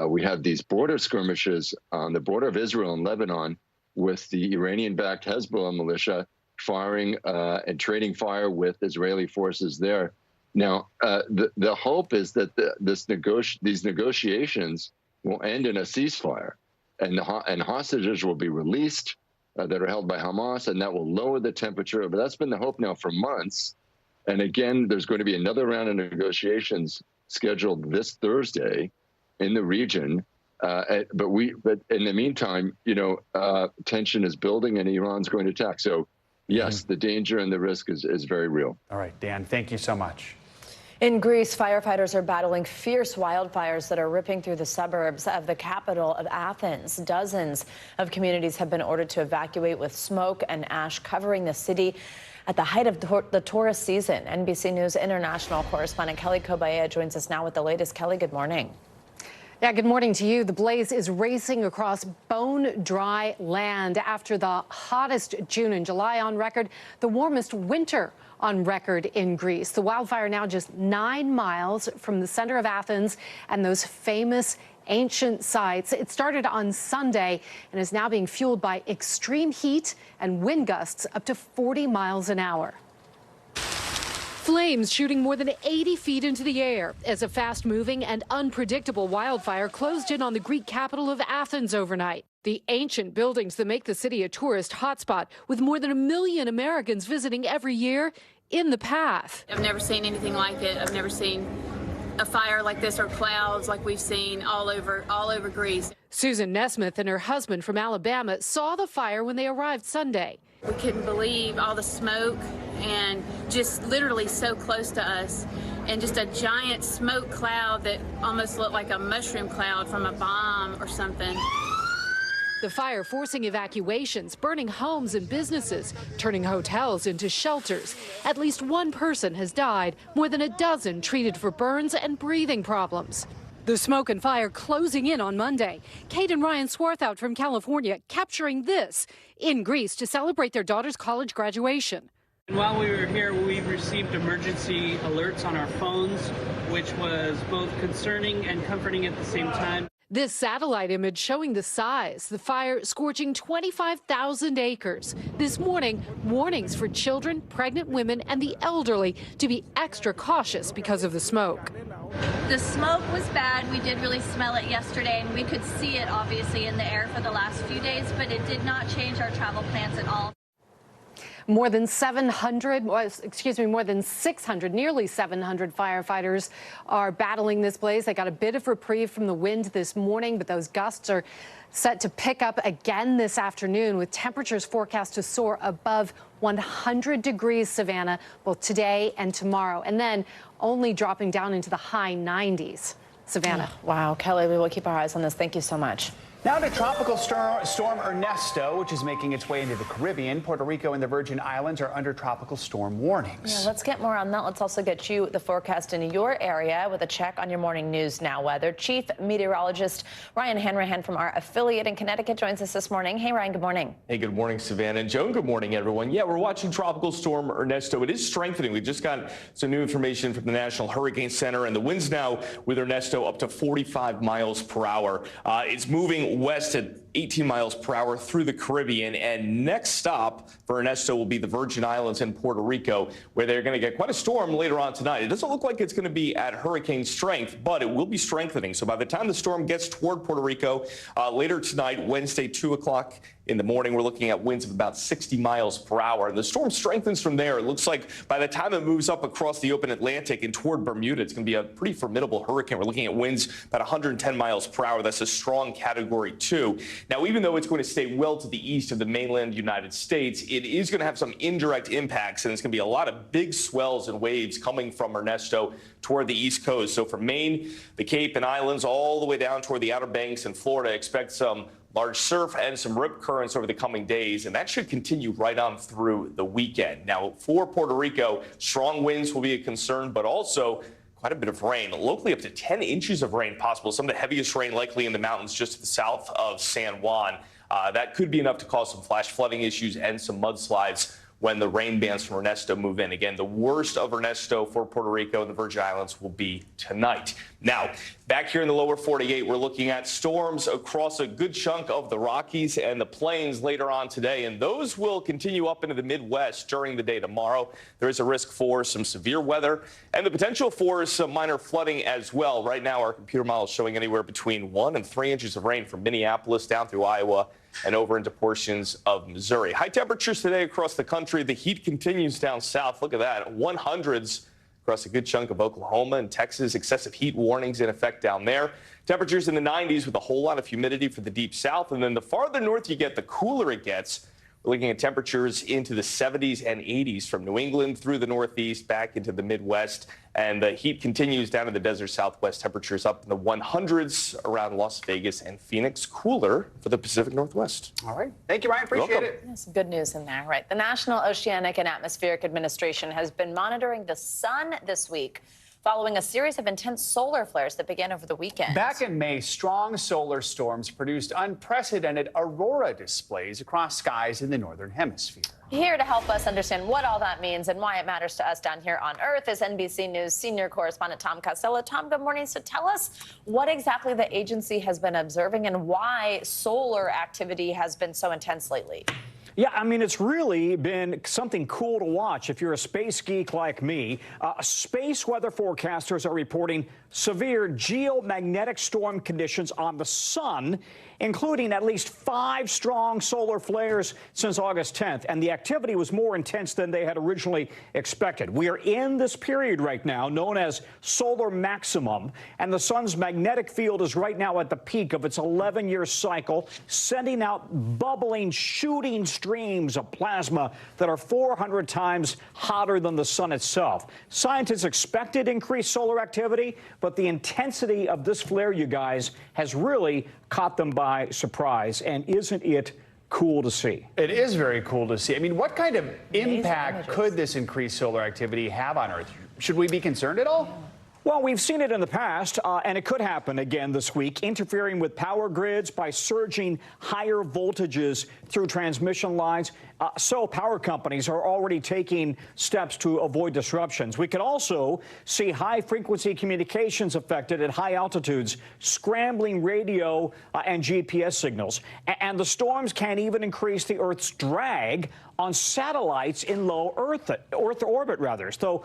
We have these border skirmishes on the border of Israel and Lebanon with the Iranian-backed Hezbollah militia firing and trading fire with Israeli forces there. Now, the hope is that these negotiations will end in a ceasefire, and hostages will be released that are held by Hamas, and that will lower the temperature. But that's been the hope now for months. And again, there's going to be another round of negotiations scheduled this Thursday in the region. But in the meantime, tension is building, and Iran's going to attack. So, yes, the danger and the risk is very real. All right, Dan, thank you so much. In Greece, firefighters are battling fierce wildfires that are ripping through the suburbs of the capital of Athens. Dozens of communities have been ordered to evacuate, with smoke and ash covering the city at the height of the tourist season. NBC News International correspondent Kelly Kobaya joins us now with the latest. Kelly, good morning. Yeah, good morning to you. The blaze is racing across bone-dry land after the hottest June and July on record, the warmest winter on record in Greece. The wildfire now just 9 miles from the center of Athens and those famous ancient sites. It started on Sunday and is now being fueled by extreme heat and wind gusts up to 40 miles an hour. Flames shooting more than 80 feet into the air as a fast-moving and unpredictable wildfire closed in on the Greek capital of Athens overnight. The ancient buildings that make the city a tourist hotspot, with more than 1 million Americans visiting every year, in the path. I've never seen anything like it. I've never seen a fire like this or clouds like we've seen all over Greece. Susan Nesmith and her husband from Alabama saw the fire when they arrived Sunday. We couldn't believe all the smoke and just literally so close to us, and just a giant smoke cloud that almost looked like a mushroom cloud from a bomb or something. The fire forcing evacuations, burning homes and businesses, turning hotels into shelters. At least one person has died, more than a dozen treated for burns and breathing problems. The smoke and fire closing in on Monday. Kate and Ryan Swarthout from California capturing this in Greece to celebrate their daughter's college graduation. And while we were here, we received emergency alerts on our phones, which was both concerning and comforting at the same time. This satellite image showing the size, the fire scorching 25,000 acres. This morning, warnings for children, pregnant women, and the elderly to be extra cautious because of the smoke. The smoke was bad. We did really smell it yesterday, and we could see it obviously in the air for the last few days, but it did not change our travel plans at all. More than 600, nearly 700 firefighters are battling this blaze. They got a bit of reprieve from the wind this morning, but those gusts are set to pick up again this afternoon, with temperatures forecast to soar above 100 degrees, Savannah, both today and tomorrow, and then only dropping down into the high 90s. Savannah. Wow, Kelly, we will keep our eyes on this. Thank you so much. Now to Tropical Storm Ernesto, which is making its way into the Caribbean. Puerto Rico and the Virgin Islands are under tropical storm warnings. Yeah, let's get more on that. Let's also get you the forecast in your area with a check on your morning news now weather. Chief Meteorologist Ryan Hanrahan from our affiliate in Connecticut joins us this morning. Hey, Ryan, good morning. Hey, good morning, Savannah and Joan. Good morning, everyone. Yeah, we're watching Tropical Storm Ernesto. It is strengthening. We just got some new information from the National Hurricane Center, and the winds now with Ernesto up to 45 miles per hour. It's moving west at 18 miles per hour through the Caribbean, and next stop for Ernesto will be the Virgin Islands and Puerto Rico, where they're going to get quite a storm later on tonight. It doesn't look like it's going to be at hurricane strength, but it will be strengthening. So by the time the storm gets toward Puerto Rico later tonight, Wednesday, 2 o'clock in the morning. We're looking at winds of about 60 miles per hour. And the storm strengthens from there. It looks like by the time it moves up across the open Atlantic and toward Bermuda, it's going to be a pretty formidable hurricane. We're looking at winds about 110 miles per hour. That's a strong Category 2. Now, even though it's going to stay well to the east of the mainland United States, it is going to have some indirect impacts, and it's going to be a lot of big swells and waves coming from Ernesto toward the east coast. So from Maine, the Cape and Islands, all the way down toward the Outer Banks and Florida, expect some large surf and some rip currents over the coming days, and that should continue right on through the weekend. Now, for Puerto Rico, strong winds will be a concern, but also quite a bit of rain, locally up to 10 inches of rain possible. Some of the heaviest rain likely in the mountains just to the south of San Juan. That could be enough to cause some flash flooding issues and some mudslides when the rain bands from Ernesto move in. Again, the worst of Ernesto for Puerto Rico and the Virgin Islands will be tonight. Now, back here in the lower 48, we're looking at storms across a good chunk of the Rockies and the plains later on today, and those will continue up into the Midwest during the day tomorrow. There is a risk for some severe weather and the potential for some minor flooding as well. Right now, our computer model is showing anywhere between 1 and 3 inches of rain from Minneapolis down through Iowa and over into portions of Missouri. High temperatures today across the country. The heat continues down south. Look at that, 100s across a good chunk of Oklahoma and Texas. Excessive heat warnings in effect down there. Temperatures in the 90s with a whole lot of humidity for the deep south. And then the farther north you get, the cooler it gets. We're looking at temperatures into the 70s and 80s from New England through the Northeast back into the Midwest. And the heat continues down in the desert Southwest. Temperatures up in the 100s around Las Vegas and Phoenix. Cooler for the Pacific Northwest. All right. Thank you, Ryan. Appreciate it. There's some good news in there. Right. The National Oceanic and Atmospheric Administration has been monitoring the sun this week following a series of intense solar flares that began over the weekend. Back in May, strong solar storms produced unprecedented aurora displays across skies in the northern hemisphere. Here to help us understand what all that means and why it matters to us down here on Earth is NBC News senior correspondent Tom Costello. Tom, good morning. So tell us what exactly the agency has been observing and why solar activity has been so intense lately. Yeah, I mean, it's really been something cool to watch if you're a space geek like me. Space weather forecasters are reporting severe geomagnetic storm conditions on the sun, including at least 5 strong solar flares since August 10th. And the activity was more intense than they had originally expected. We are in this period right now known as solar maximum, and the sun's magnetic field is right now at the peak of its 11-year cycle, sending out bubbling, shooting streams of plasma that are 400 times hotter than the sun itself. Scientists expected increased solar activity, but the intensity of this flare, you guys, has really caught them by surprise. And isn't it cool to see? It is very cool to see. I mean, what kind of impact could this increased solar activity have on Earth? Should we be concerned at all? Well, we've seen it in the past, and it could happen again this week, interfering with power grids by surging higher voltages through transmission lines. So power companies are already taking steps to avoid disruptions. We could also see high-frequency communications affected at high altitudes, scrambling radio and GPS signals. And the storms can even increase the Earth's drag on satellites in low Earth orbit, rather. So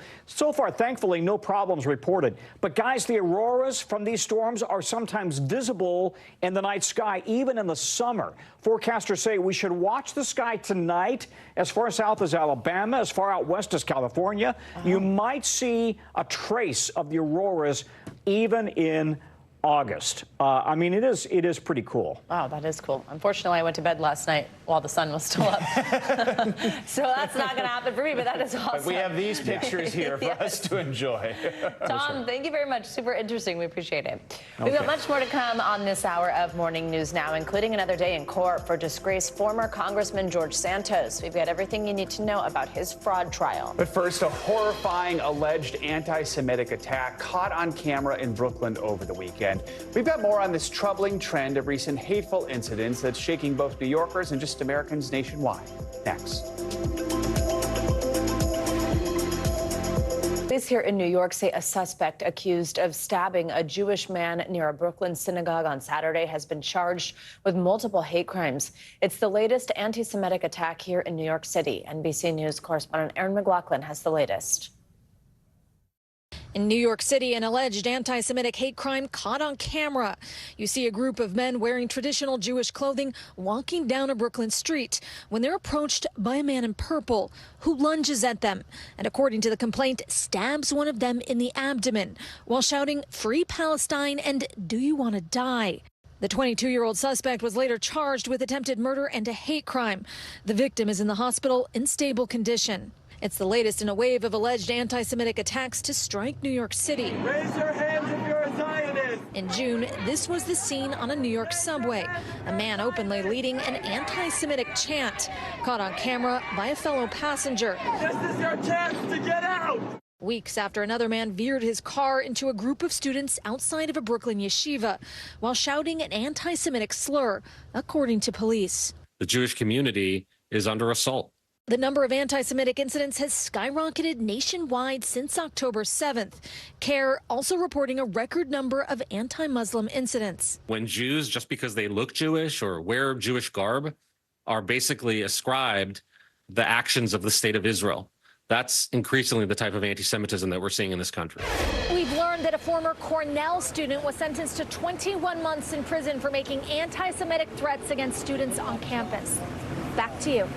far, thankfully, no problems reported. But guys, the auroras from these storms are sometimes visible in the night sky, even in the summer. Forecasters say we should watch the sky tonight as far south as Alabama, as far out west as California. You might see a trace of the auroras even in August. I mean, it is pretty cool. Wow, that is cool. Unfortunately, I went to bed last night while the sun was still up. So that's not going to happen for me, but that is awesome. But we have these pictures here for us to enjoy. Tom, thank you very much. Super interesting. We appreciate it. We've got much more to come on this hour of Morning News Now, including another day in court for disgraced former Congressman George Santos. We've got everything you need to know about his fraud trial. But first, a horrifying alleged anti-Semitic attack caught on camera in Brooklyn over the weekend. We've got more on this troubling trend of recent hateful incidents that's shaking both New Yorkers and just Americans nationwide. Next. Police here in New York say a suspect accused of stabbing a Jewish man near a Brooklyn synagogue on Saturday has been charged with multiple hate crimes. It's the latest anti-Semitic attack here in New York City. NBC News correspondent Aaron McLaughlin has the latest. In New York City, an alleged anti-Semitic hate crime caught on camera. You see a group of men wearing traditional Jewish clothing walking down a Brooklyn street when they're approached by a man in purple who lunges at them and, according to the complaint, stabs one of them in the abdomen while shouting, "Free Palestine" and "Do you want to die?" The 22-year-old suspect was later charged with attempted murder and a hate crime. The victim is in the hospital in stable condition. It's the latest in a wave of alleged anti-Semitic attacks to strike New York City. Raise your hands if you're a Zionist. In June, this was the scene on a New York subway. A man openly leading an anti-Semitic chant, caught on camera by a fellow passenger. This is your chance to get out. Weeks after another man veered his car into a group of students outside of a Brooklyn yeshiva while shouting an anti-Semitic slur, according to police. The Jewish community is under assault. The number of anti-Semitic incidents has skyrocketed nationwide since October 7th. CARE also reporting a record number of anti-Muslim incidents. When Jews, just because they look Jewish or wear Jewish garb, are basically ascribed the actions of the state of Israel. That's increasingly the type of anti-Semitism that we're seeing in this country. We've learned that a former Cornell student was sentenced to 21 months in prison for making anti-Semitic threats against students on campus. Back to you.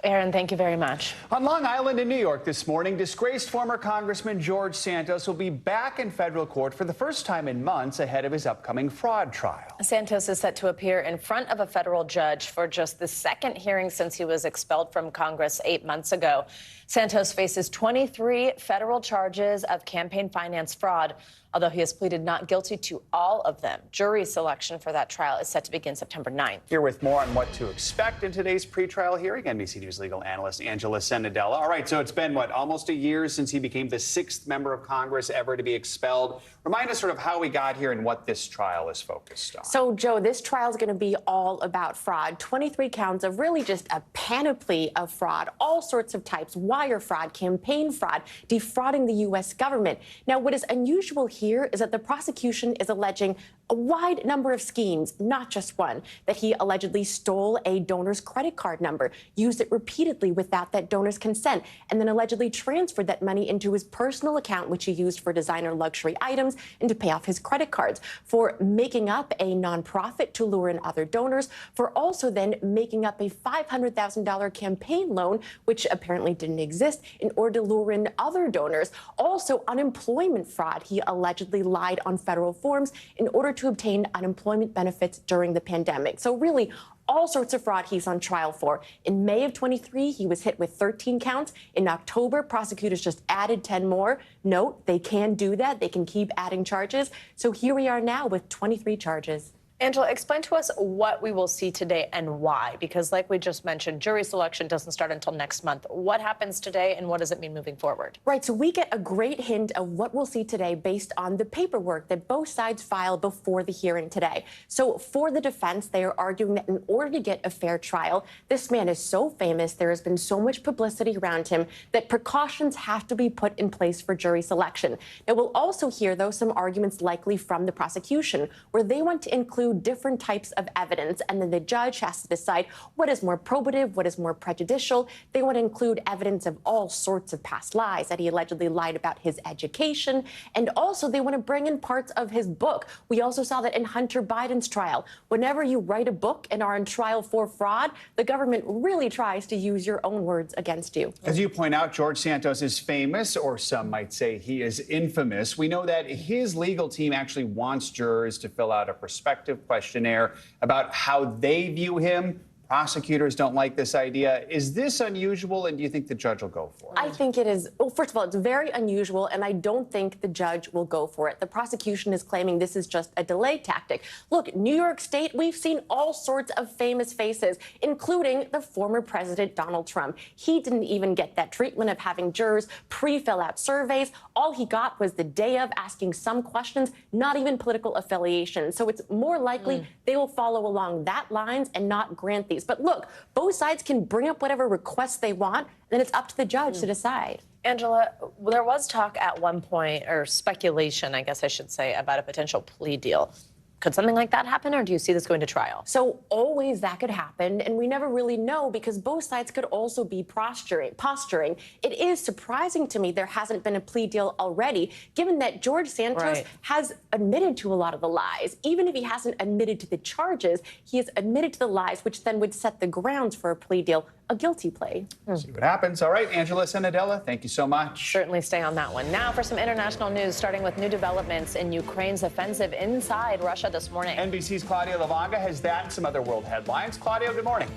Aaron, thank you very much. On Long Island in New York this morning, disgraced former Congressman George Santos will be back in federal court for the first time in months ahead of his upcoming fraud trial. Santos is set to appear in front of a federal judge for just the second hearing since he was expelled from Congress 8 months ago. Santos faces 23 federal charges of campaign finance fraud, although he has pleaded not guilty to all of them. Jury selection for that trial is set to begin September 9th. Here with more on what to expect in today's pretrial hearing, NBC News legal analyst Angela Senadella. All right, so it's been, almost a year since he became the 6th member of Congress ever to be expelled. Remind us sort of how we got here and what this trial is focused on. So, Joe, this trial is going to be all about fraud. 23 counts of really just a panoply of fraud, all sorts of types, wire fraud, campaign fraud, defrauding the U.S. government. Now, what is unusual here is that the prosecution is alleging a wide number of schemes, not just one, that he allegedly stole a donor's credit card number, used it repeatedly without that donor's consent, and then allegedly transferred that money into his personal account, which he used for designer luxury items and to pay off his credit cards, for making up a nonprofit to lure in other donors, for also then making up a $500,000 campaign loan, which apparently didn't exist, in order to lure in other donors. Also, unemployment fraud. He allegedly lied on federal forms in order to obtain unemployment benefits during the pandemic. So really, all sorts of fraud he's on trial for. In May of 23, he was hit with 13 counts. In October, prosecutors just added 10 more. Note, they can do that. They can keep adding charges. So here we are now with 23 charges. Angela, explain to us what we will see today and why, because like we just mentioned, jury selection doesn't start until next month. What happens today and what does it mean moving forward? Right, so we get a great hint of what we'll see today based on the paperwork that both sides filed before the hearing today. So for the defense, they are arguing that in order to get a fair trial, this man is so famous, there has been so much publicity around him that precautions have to be put in place for jury selection. Now, we'll also hear, though, some arguments likely from the prosecution, where they want to include different types of evidence, and then the judge has to decide what is more probative, what is more prejudicial. They want to include evidence of all sorts of past lies, that he allegedly lied about his education, and also they want to bring in parts of his book. We also saw that in Hunter Biden's trial. Whenever you write a book and are on trial for fraud, the government really tries to use your own words against you. As you point out, George Santos is famous, or some might say he is infamous. We know that his legal team actually wants jurors to fill out a perspective questionnaire about how they view him. Prosecutors don't like this idea. Is this unusual, and do you think the judge will go for it? I think it is. Well, first of all, it's very unusual, and I don't think the judge will go for it. The prosecution is claiming this is just a delay tactic. Look, New York State, we've seen all sorts of famous faces, including the former president, Donald Trump. He didn't even get that treatment of having jurors pre-fill out surveys. All he got was the day of asking some questions, not even political affiliation. So it's more likely they will follow along that lines and not grant these. But look, both sides can bring up whatever requests they want, then it's up to the judge to decide. Angela, there was talk at one point, or speculation, I guess I should say, about a potential plea deal. Could something like that happen, or do you see this going to trial? So always that could happen, and we never really know because both sides could also be posturing. It is surprising to me there hasn't been a plea deal already, given that George Santos has admitted to a lot of the lies. Even if he hasn't admitted to the charges, he has admitted to the lies, which then would set the grounds for a plea deal, a guilty plea. See what happens. All right, Angela Senadella, thank you so much. Certainly stay on that one. Now for some international news, starting with new developments in Ukraine's offensive inside Russia this morning. NBC's Claudia Lavanga has that and some other world headlines. Claudia, good morning.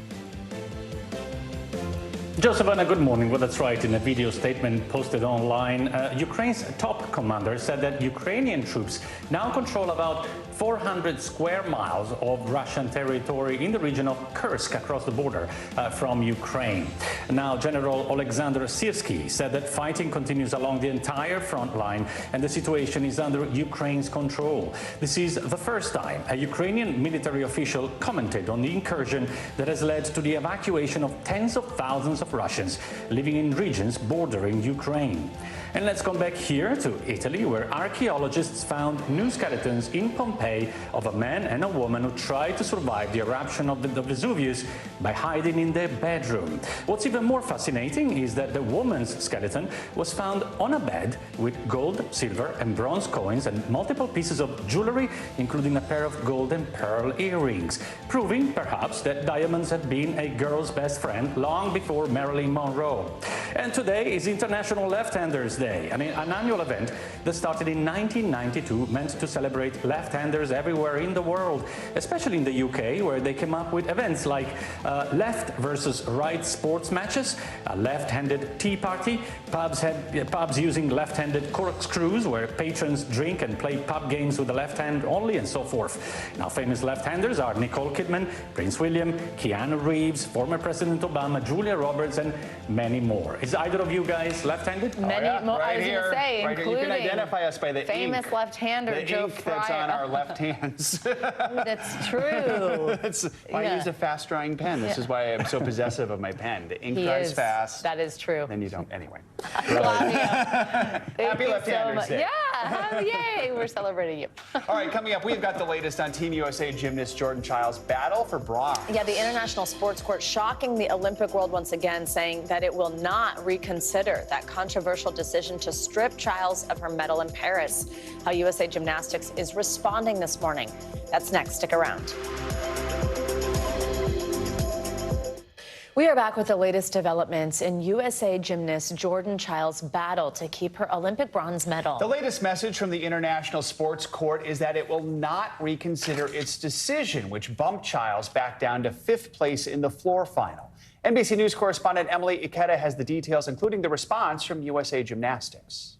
Joseph, good morning. Well, that's right. In a video statement posted online, Ukraine's top commander said that Ukrainian troops now control about 400 square miles of Russian territory in the region of Kursk across the border from Ukraine. Now, General Alexander Syrsky said that fighting continues along the entire front line and the situation is under Ukraine's control. This is the first time a Ukrainian military official commented on the incursion that has led to the evacuation of tens of thousands of Russians living in regions bordering Ukraine. And let's come back here to Italy, where archaeologists found new skeletons in Pompeii of a man and a woman who tried to survive the eruption of the Vesuvius by hiding in their bedroom. What's even more fascinating is that the woman's skeleton was found on a bed with gold, silver, and bronze coins and multiple pieces of jewelry, including a pair of gold and pearl earrings, proving perhaps that diamonds had been a girl's best friend long before Marilyn Monroe. And today is International Left-Handers Day, an annual event that started in 1992 meant to celebrate left-handers everywhere in the world, especially in the UK, where they came up with events like left versus right sports matches, a left-handed tea party, pubs using left-handed corkscrews where patrons drink and play pub games with the left hand only, and so forth. Now, famous left-handers are Nicole Kidman, Prince William, Keanu Reeves, former President Obama, Julia Roberts, and many more. Is either of you guys left-handed? Many more. Right I was going to say, right including you can identify us by the famous ink, left-hander Joe ink Fryer. that's on our left hands. That's true. I use a fast-drying pen. This is why I'm so possessive of my pen. The ink dries fast. That is true. Then you don't. Anyway. Happy Left-Handers Day. Yeah. Yay. We're celebrating you. All right, coming up, we've got the latest on Team USA gymnast Jordan Chiles' battle for bronze. Yeah, the International Sports Court shocking the Olympic world once again, saying that it will not reconsider that controversial decision to strip Chiles of her medal in Paris. How USA Gymnastics is responding this morning. That's next. Stick around. We are back with the latest developments in USA gymnast Jordan Chiles' battle to keep her Olympic bronze medal. The latest message from the International Sports Court is that it will not reconsider its decision, which bumped Chiles back down to 5th place in the floor final. NBC News correspondent Emily Ikeda has the details, including the response from USA Gymnastics.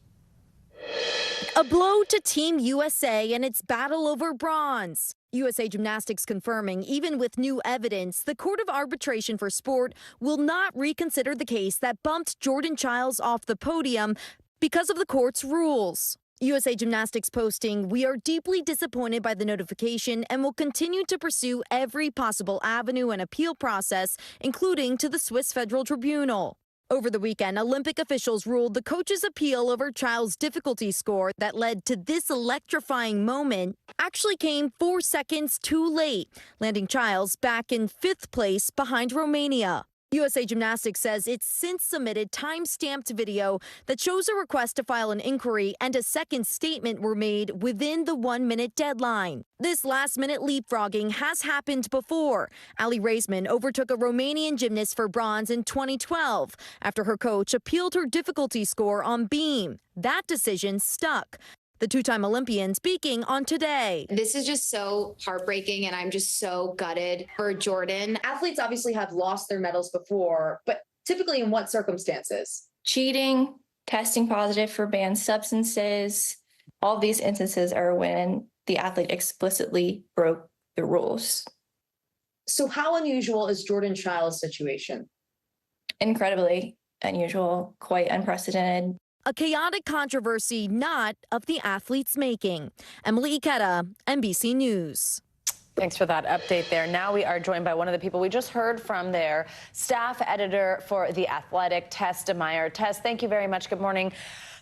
A blow to Team USA and its battle over bronze. USA Gymnastics confirming, even with new evidence, the Court of Arbitration for Sport will not reconsider the case that bumped Jordan Chiles off the podium because of the court's rules. USA Gymnastics posting, "We are deeply disappointed by the notification and will continue to pursue every possible avenue and appeal process, including to the Swiss Federal Tribunal." Over the weekend, Olympic officials ruled the coach's appeal over Chiles' difficulty score that led to this electrifying moment actually came 4 seconds too late, landing Chiles back in 5th place behind Romania. USA Gymnastics says it's since submitted time-stamped video that shows a request to file an inquiry and a second statement were made within the 1-minute deadline. This last-minute leapfrogging has happened before. Ali Raisman overtook a Romanian gymnast for bronze in 2012 after her coach appealed her difficulty score on beam. That decision stuck. The two-time Olympian speaking on Today. This is just so heartbreaking, and I'm just so gutted for Jordan. Athletes obviously have lost their medals before, but typically in what circumstances? Cheating, testing positive for banned substances. All these instances are when the athlete explicitly broke the rules. So how unusual is Jordan Chiles' situation? Incredibly unusual, quite unprecedented. A chaotic controversy not of the athlete's making. Emily Ikeda, NBC News. Thanks for that update there. Now we are joined by one of the people we just heard from there, staff editor for The Athletic, Tess DeMeyer. Tess, thank you very much. Good morning.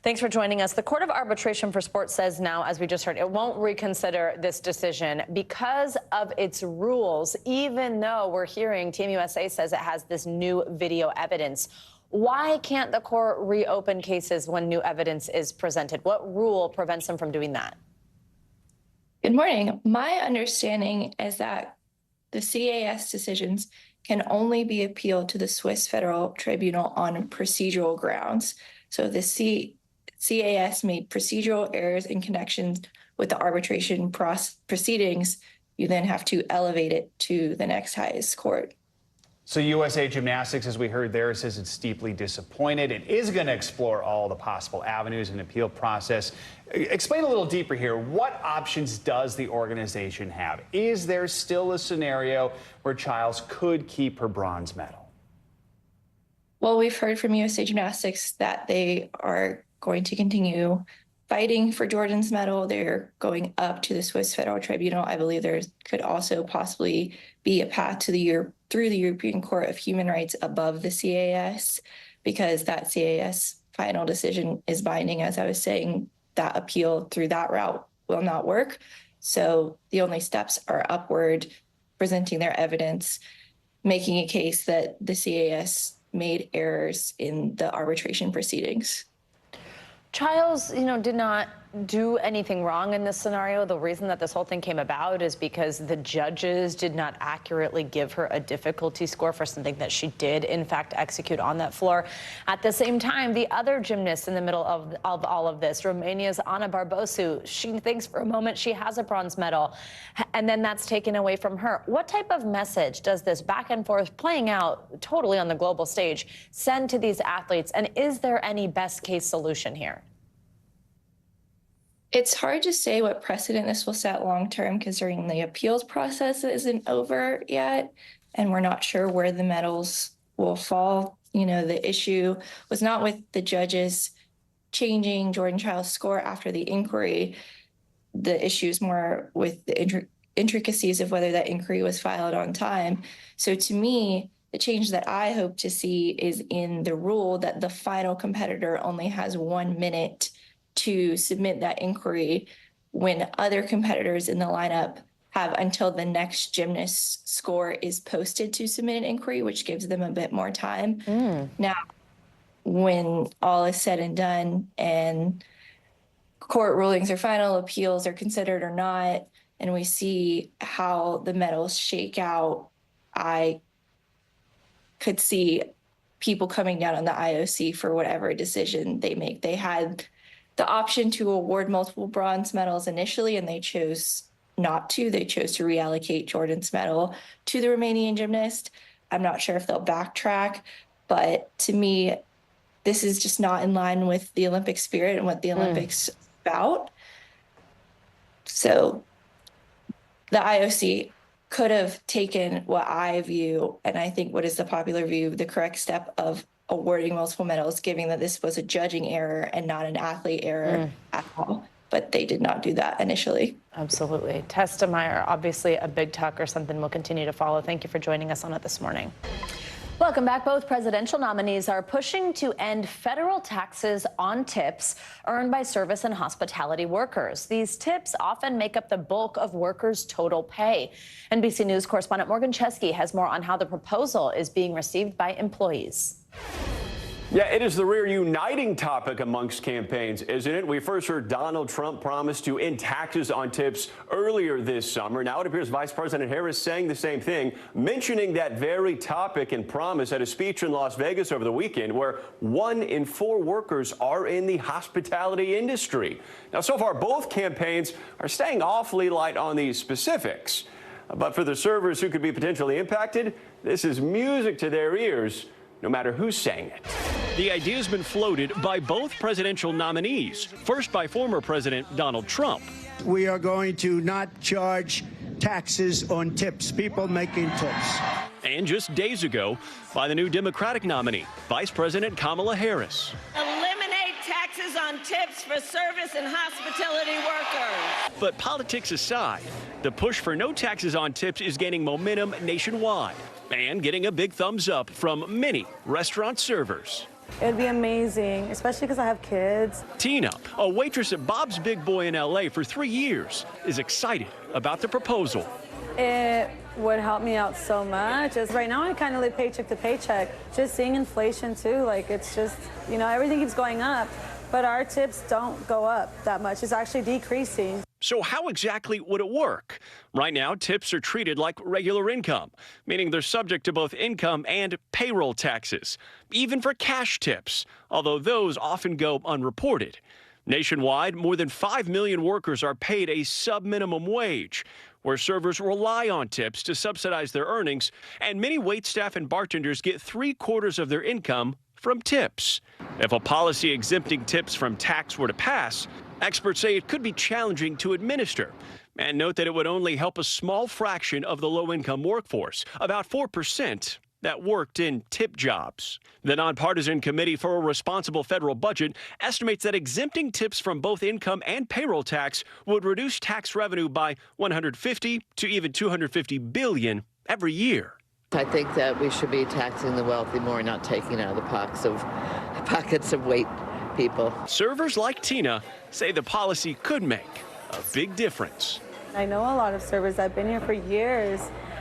Thanks for joining us. The Court of Arbitration for Sport says now, as we just heard, it won't reconsider this decision because of its rules, even though we're hearing Team USA says it has this new video evidence. Why can't the court reopen cases when new evidence is presented? What rule prevents them from doing that? Good morning. My understanding is that the CAS decisions can only be appealed to the Swiss Federal Tribunal on procedural grounds. So the CAS made procedural errors in connection with the arbitration proceedings. You then have to elevate it to the next highest court. So USA Gymnastics, as we heard there, says it's deeply disappointed. It is going to explore all the possible avenues in the appeal process. Explain a little deeper here. What options does the organization have? Is there still a scenario where Chiles could keep her bronze medal? Well, we've heard from USA Gymnastics that they are going to continue fighting for Jordan's medal. They're going up to the Swiss Federal Tribunal. I believe there could also possibly be a path to through the European Court of Human Rights above the CAS, because that CAS final decision is binding. As I was saying, that appeal through that route will not work. So the only steps are upward, presenting their evidence, making a case that the CAS made errors in the arbitration proceedings. Chiles, did not do anything wrong in this scenario. The reason that this whole thing came about is because the judges did not accurately give her a difficulty score for something that she did, in fact, execute on that floor. At the same time, the other gymnast in the middle of all of this, Romania's Ana Barbosu, she thinks for a moment she has a bronze medal, and then that's taken away from her. What type of message does this back and forth playing out totally on the global stage send to these athletes, and is there any best case solution here? It's hard to say what precedent this will set long term, considering the appeals process isn't over yet, and we're not sure where the medals will fall. The issue was not with the judges changing Jordan Chiles' score after the inquiry. The issue is more with the intricacies of whether that inquiry was filed on time. So to me, the change that I hope to see is in the rule that the final competitor only has 1 minute to submit that inquiry, when other competitors in the lineup have until the next gymnast's score is posted to submit an inquiry, which gives them a bit more time. Now, when all is said and done and court rulings are final, appeals are considered or not, and we see how the medals shake out, I could see people coming down on the IOC for whatever decision they make. They had the option to award multiple bronze medals initially, and they chose not to. They chose to reallocate Jordan's medal to the Romanian gymnast. I'm not sure if they'll backtrack, but to me, this is just not in line with the Olympic spirit and what the Olympics is about. So the IOC could have taken what I view, and I think what is the popular view, the correct step of awarding multiple medals, given that this was a judging error and not an athlete error at all. But they did not do that initially. Absolutely. Tess DeMeyer, obviously a big talk or something we'll continue to follow. Thank you for joining us on it this morning. Welcome back. Both presidential nominees are pushing to end federal taxes on tips earned by service and hospitality workers. These tips often make up the bulk of workers' total pay. NBC News correspondent Morgan Chesky has more on how the proposal is being received by employees. Yeah, it is the rare uniting topic amongst campaigns, isn't it? We first heard Donald Trump promise to end taxes on tips earlier this summer. Now it appears Vice President Harris saying the same thing, mentioning that very topic and promise at a speech in Las Vegas over the weekend, where 1 in 4 workers are in the hospitality industry. Now, so far, both campaigns are staying awfully light on these specifics. But for the servers who could be potentially impacted, this is music to their ears, no matter who's saying it. The idea has been floated by both presidential nominees, first by former President Donald Trump. We are going to not charge taxes on tips, people making tips. And just days ago, by the new Democratic nominee, Vice President Kamala Harris. Eliminate taxes taxes on tips for service and hospitality workers. But politics aside, the push for no taxes on tips is gaining momentum nationwide and getting a big thumbs up from many restaurant servers. It'd be amazing, especially because I have kids. Tina, a waitress at Bob's Big Boy in LA for 3 years, is excited about the proposal. It would help me out so much. As right now, I kind of live paycheck to paycheck. Just seeing inflation too, like it's just, you know, everything keeps going up, but our tips don't go up that much. It's actually decreasing. So how exactly would it work? Right now, tips are treated like regular income, meaning they're subject to both income and payroll taxes, even for cash tips, although those often go unreported. Nationwide, more than 5 million workers are paid a sub-minimum wage, where servers rely on tips to subsidize their earnings, and many waitstaff and bartenders get 3/4 of their income from tips. If a policy exempting tips from tax were to pass, experts say it could be challenging to administer, and note that it would only help a small fraction of the low-income workforce, about 4%, that worked in tip jobs. The nonpartisan Committee for a Responsible Federal Budget estimates that exempting tips from both income and payroll tax would reduce tax revenue by $150 to even $250 billion every year. I think that we should be taxing the wealthy more, not taking out of the pockets of wait people. Servers like Tina say the policy could make a big difference. I know a lot of servers that have been here for years,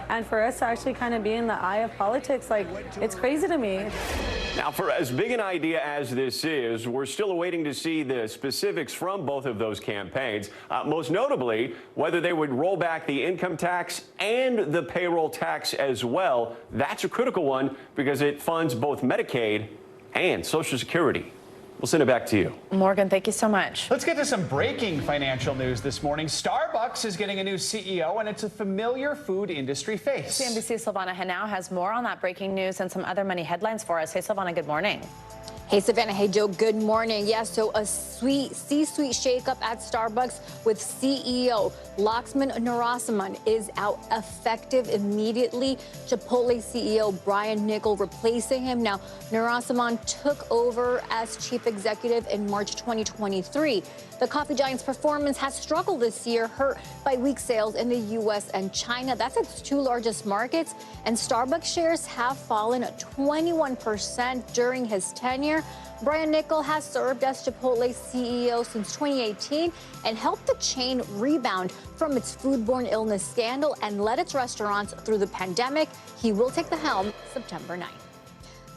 and for us to actually kind of be in the eye of politics, like, it's crazy to me. Now, for as big an idea as this is, we're still awaiting to see the specifics from both of those campaigns, most notably whether they would roll back the income tax and the payroll tax as well. That's a critical one because it funds both Medicaid and Social Security. We'll send it back to you. Morgan, thank you so much. Let's get to some breaking financial news this morning. Starbucks is getting a new CEO, and it's a familiar food industry face. CNBC's Silvana Henao has more on that breaking news and some other money headlines for us. Hey, Silvana, good morning. Hey, Savannah. Hey, Joe. Good morning. Yeah, so a C-suite shakeup at Starbucks with CEO Laxman Narasimhan is out effective immediately. Chipotle CEO Brian Niccol replacing him. Now, Narasimhan took over as chief executive in March 2023. The coffee giant's performance has struggled this year, hurt by weak sales in the U.S. and China. That's its two largest markets. And Starbucks shares have fallen 21% during his tenure. Brian Niccol has served as Chipotle's CEO since 2018 and helped the chain rebound from its foodborne illness scandal and led its restaurants through the pandemic. He will take the helm September 9th.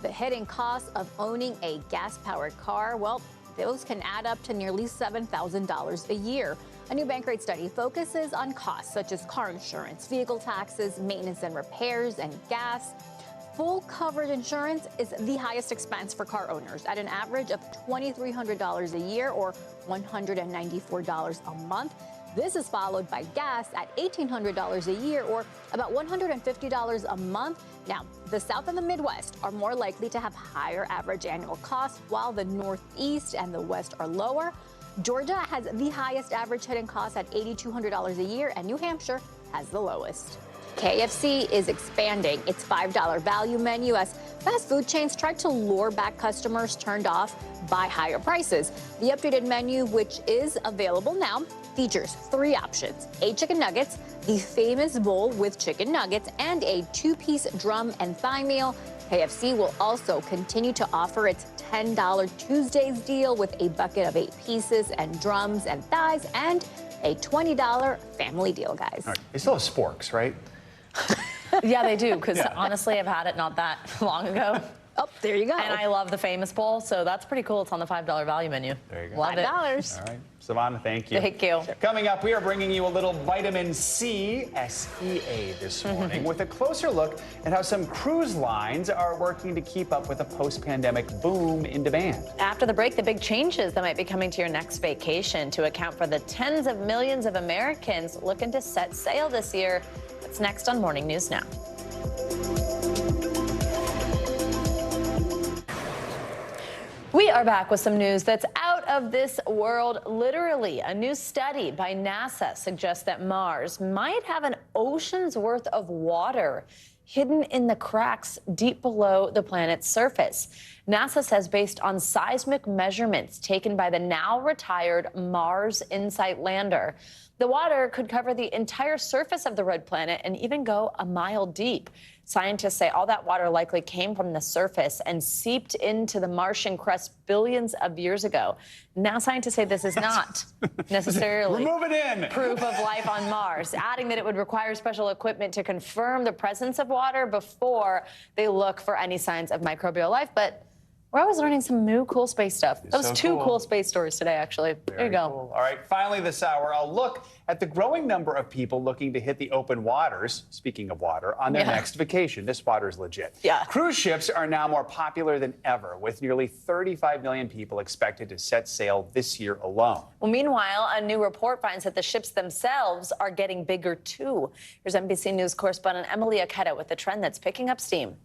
The hidden cost of owning a gas-powered car, well, those can add up to nearly $7,000 a year. A new Bankrate study focuses on costs such as car insurance, vehicle taxes, maintenance and repairs, and gas. Full coverage insurance is the highest expense for car owners at an average of $2,300 a year or $194 a month. This is followed by gas at $1,800 a year or about $150 a month. Now, the South and the Midwest are more likely to have higher average annual costs, while the Northeast and the West are lower. Georgia has the highest average hidden costs at $8,200 a year, and New Hampshire has the lowest. KFC is expanding its $5 value menu as fast food chains tried to lure back customers turned off by higher prices. The updated menu, which is available now, features 3 options: 8 chicken nuggets, the famous bowl with chicken nuggets, and a 2-piece drum and thigh meal. KFC will also continue to offer its $10 Tuesdays deal with a bucket of 8 pieces and drums and thighs, and a $20 family deal, guys. All right. They still have sporks, right? Yeah, they do, because honestly, I've had it not that long ago. Oh, there you go. And I love the famous bowl, so that's pretty cool. It's on the $5 value menu. There you go. Love it. $5. All right. Savannah, thank you. Thank you. Coming up, we are bringing you a little vitamin C, SEA, this morning with a closer look at how some cruise lines are working to keep up with a post-pandemic boom in demand. After the break, the big changes that might be coming to your next vacation to account for the tens of millions of Americans looking to set sail this year. That's next on Morning News Now. We are back with some news that's out of this world, literally. A new study by NASA suggests that Mars might have an ocean's worth of water hidden in the cracks deep below the planet's surface. NASA says based on seismic measurements taken by the now retired Mars InSight lander, the water could cover the entire surface of the red planet and even go a mile deep. Scientists say all that water likely came from the surface and seeped into the Martian crust billions of years ago. Now scientists say this is not necessarily proof of life on Mars, adding that it would require special equipment to confirm the presence of water before they look for any signs of microbial life. But we're always learning some new cool space stuff. That was two cool space stories today, actually. There you go. Cool. All right, finally this hour, I'll look at the growing number of people looking to hit the open waters, speaking of water, on their next vacation. This water's legit. Yeah. Cruise ships are now more popular than ever, with nearly 35 million people expected to set sail this year alone. Well, meanwhile, a new report finds that the ships themselves are getting bigger, too. Here's NBC News correspondent Emily Aketa with the trend that's picking up steam.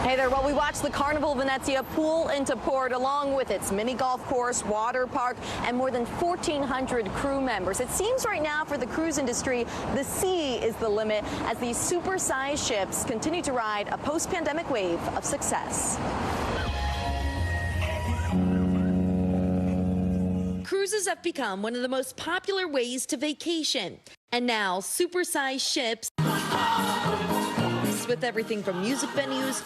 Hey there, well, we watched the Carnival Venezia pull into port along with its mini golf course, water park, and more than 1,400 crew members. It seems right now for the cruise industry, the sea is the limit as these super-sized ships continue to ride a post-pandemic wave of success. Cruises have become one of the most popular ways to vacation. And now, super-sized ships with everything from music venues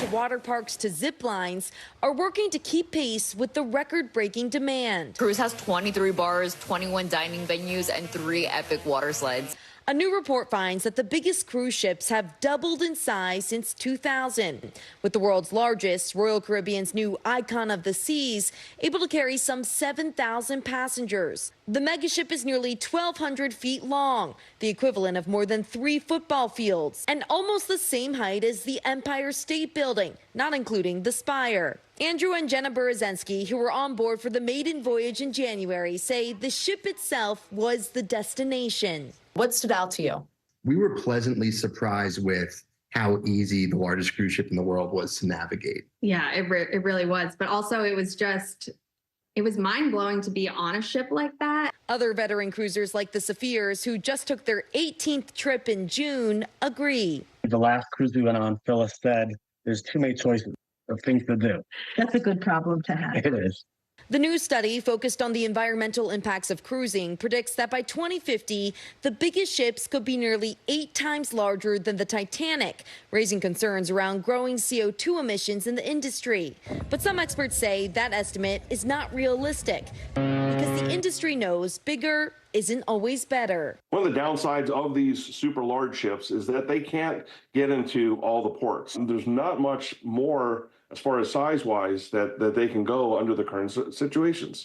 to water parks to zip lines are working to keep pace with the record-breaking demand. Cruise has 23 bars, 21 dining venues, and 3 epic water slides. A new report finds that the biggest cruise ships have doubled in size since 2000, with the world's largest, Royal Caribbean's new Icon of the Seas, able to carry some 7,000 passengers. The megaship is nearly 1,200 feet long, the equivalent of more than 3 football fields, and almost the same height as the Empire State Building, not including the spire. Andrew and Jenna Berezensky, who were on board for the maiden voyage in January, say the ship itself was the destination. What stood out to you? We were pleasantly surprised with how easy the largest cruise ship in the world was to navigate. Yeah, it really was. But also it was mind-blowing to be on a ship like that. Other veteran cruisers like the Saphirs, who just took their 18th trip in June, agree. The last cruise we went on, Phyllis said, there's too many choices of things to do. That's a good problem to have. It is. The new study, focused on the environmental impacts of cruising, predicts that by 2050, the biggest ships could be nearly 8 times larger than the Titanic, raising concerns around growing CO2 emissions in the industry. But some experts say that estimate is not realistic because the industry knows bigger isn't always better. One of the downsides of these super large ships is that they can't get into all the ports. And there's not much more as far as size-wise that they can go under the current situations.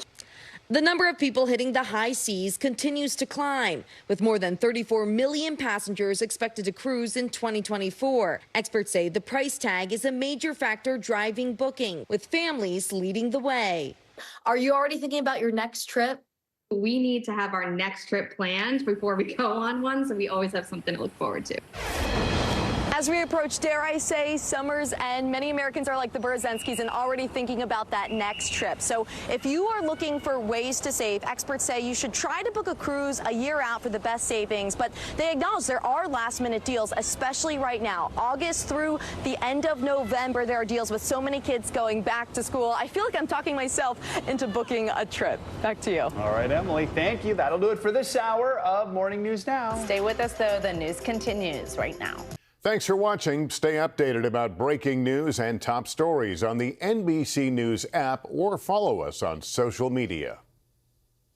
The number of people hitting the high seas continues to climb, with more than 34 million passengers expected to cruise in 2024. Experts say the price tag is a major factor driving booking, with families leading the way. Are you already thinking about your next trip? We need to have our next trip planned before we go on one, so we always have something to look forward to. As we approach, dare I say, summer's end, many Americans are like the Berezenskis and already thinking about that next trip. So if you are looking for ways to save, experts say you should try to book a cruise a year out for the best savings. But they acknowledge there are last-minute deals, especially right now. August through the end of November, there are deals with so many kids going back to school. I feel like I'm talking myself into booking a trip. Back to you. All right, Emily, thank you. That'll do it for this hour of Morning News Now. Stay with us, though. The news continues right now. Thanks for watching. Stay updated about breaking news and top stories on the NBC News app or follow us on social media.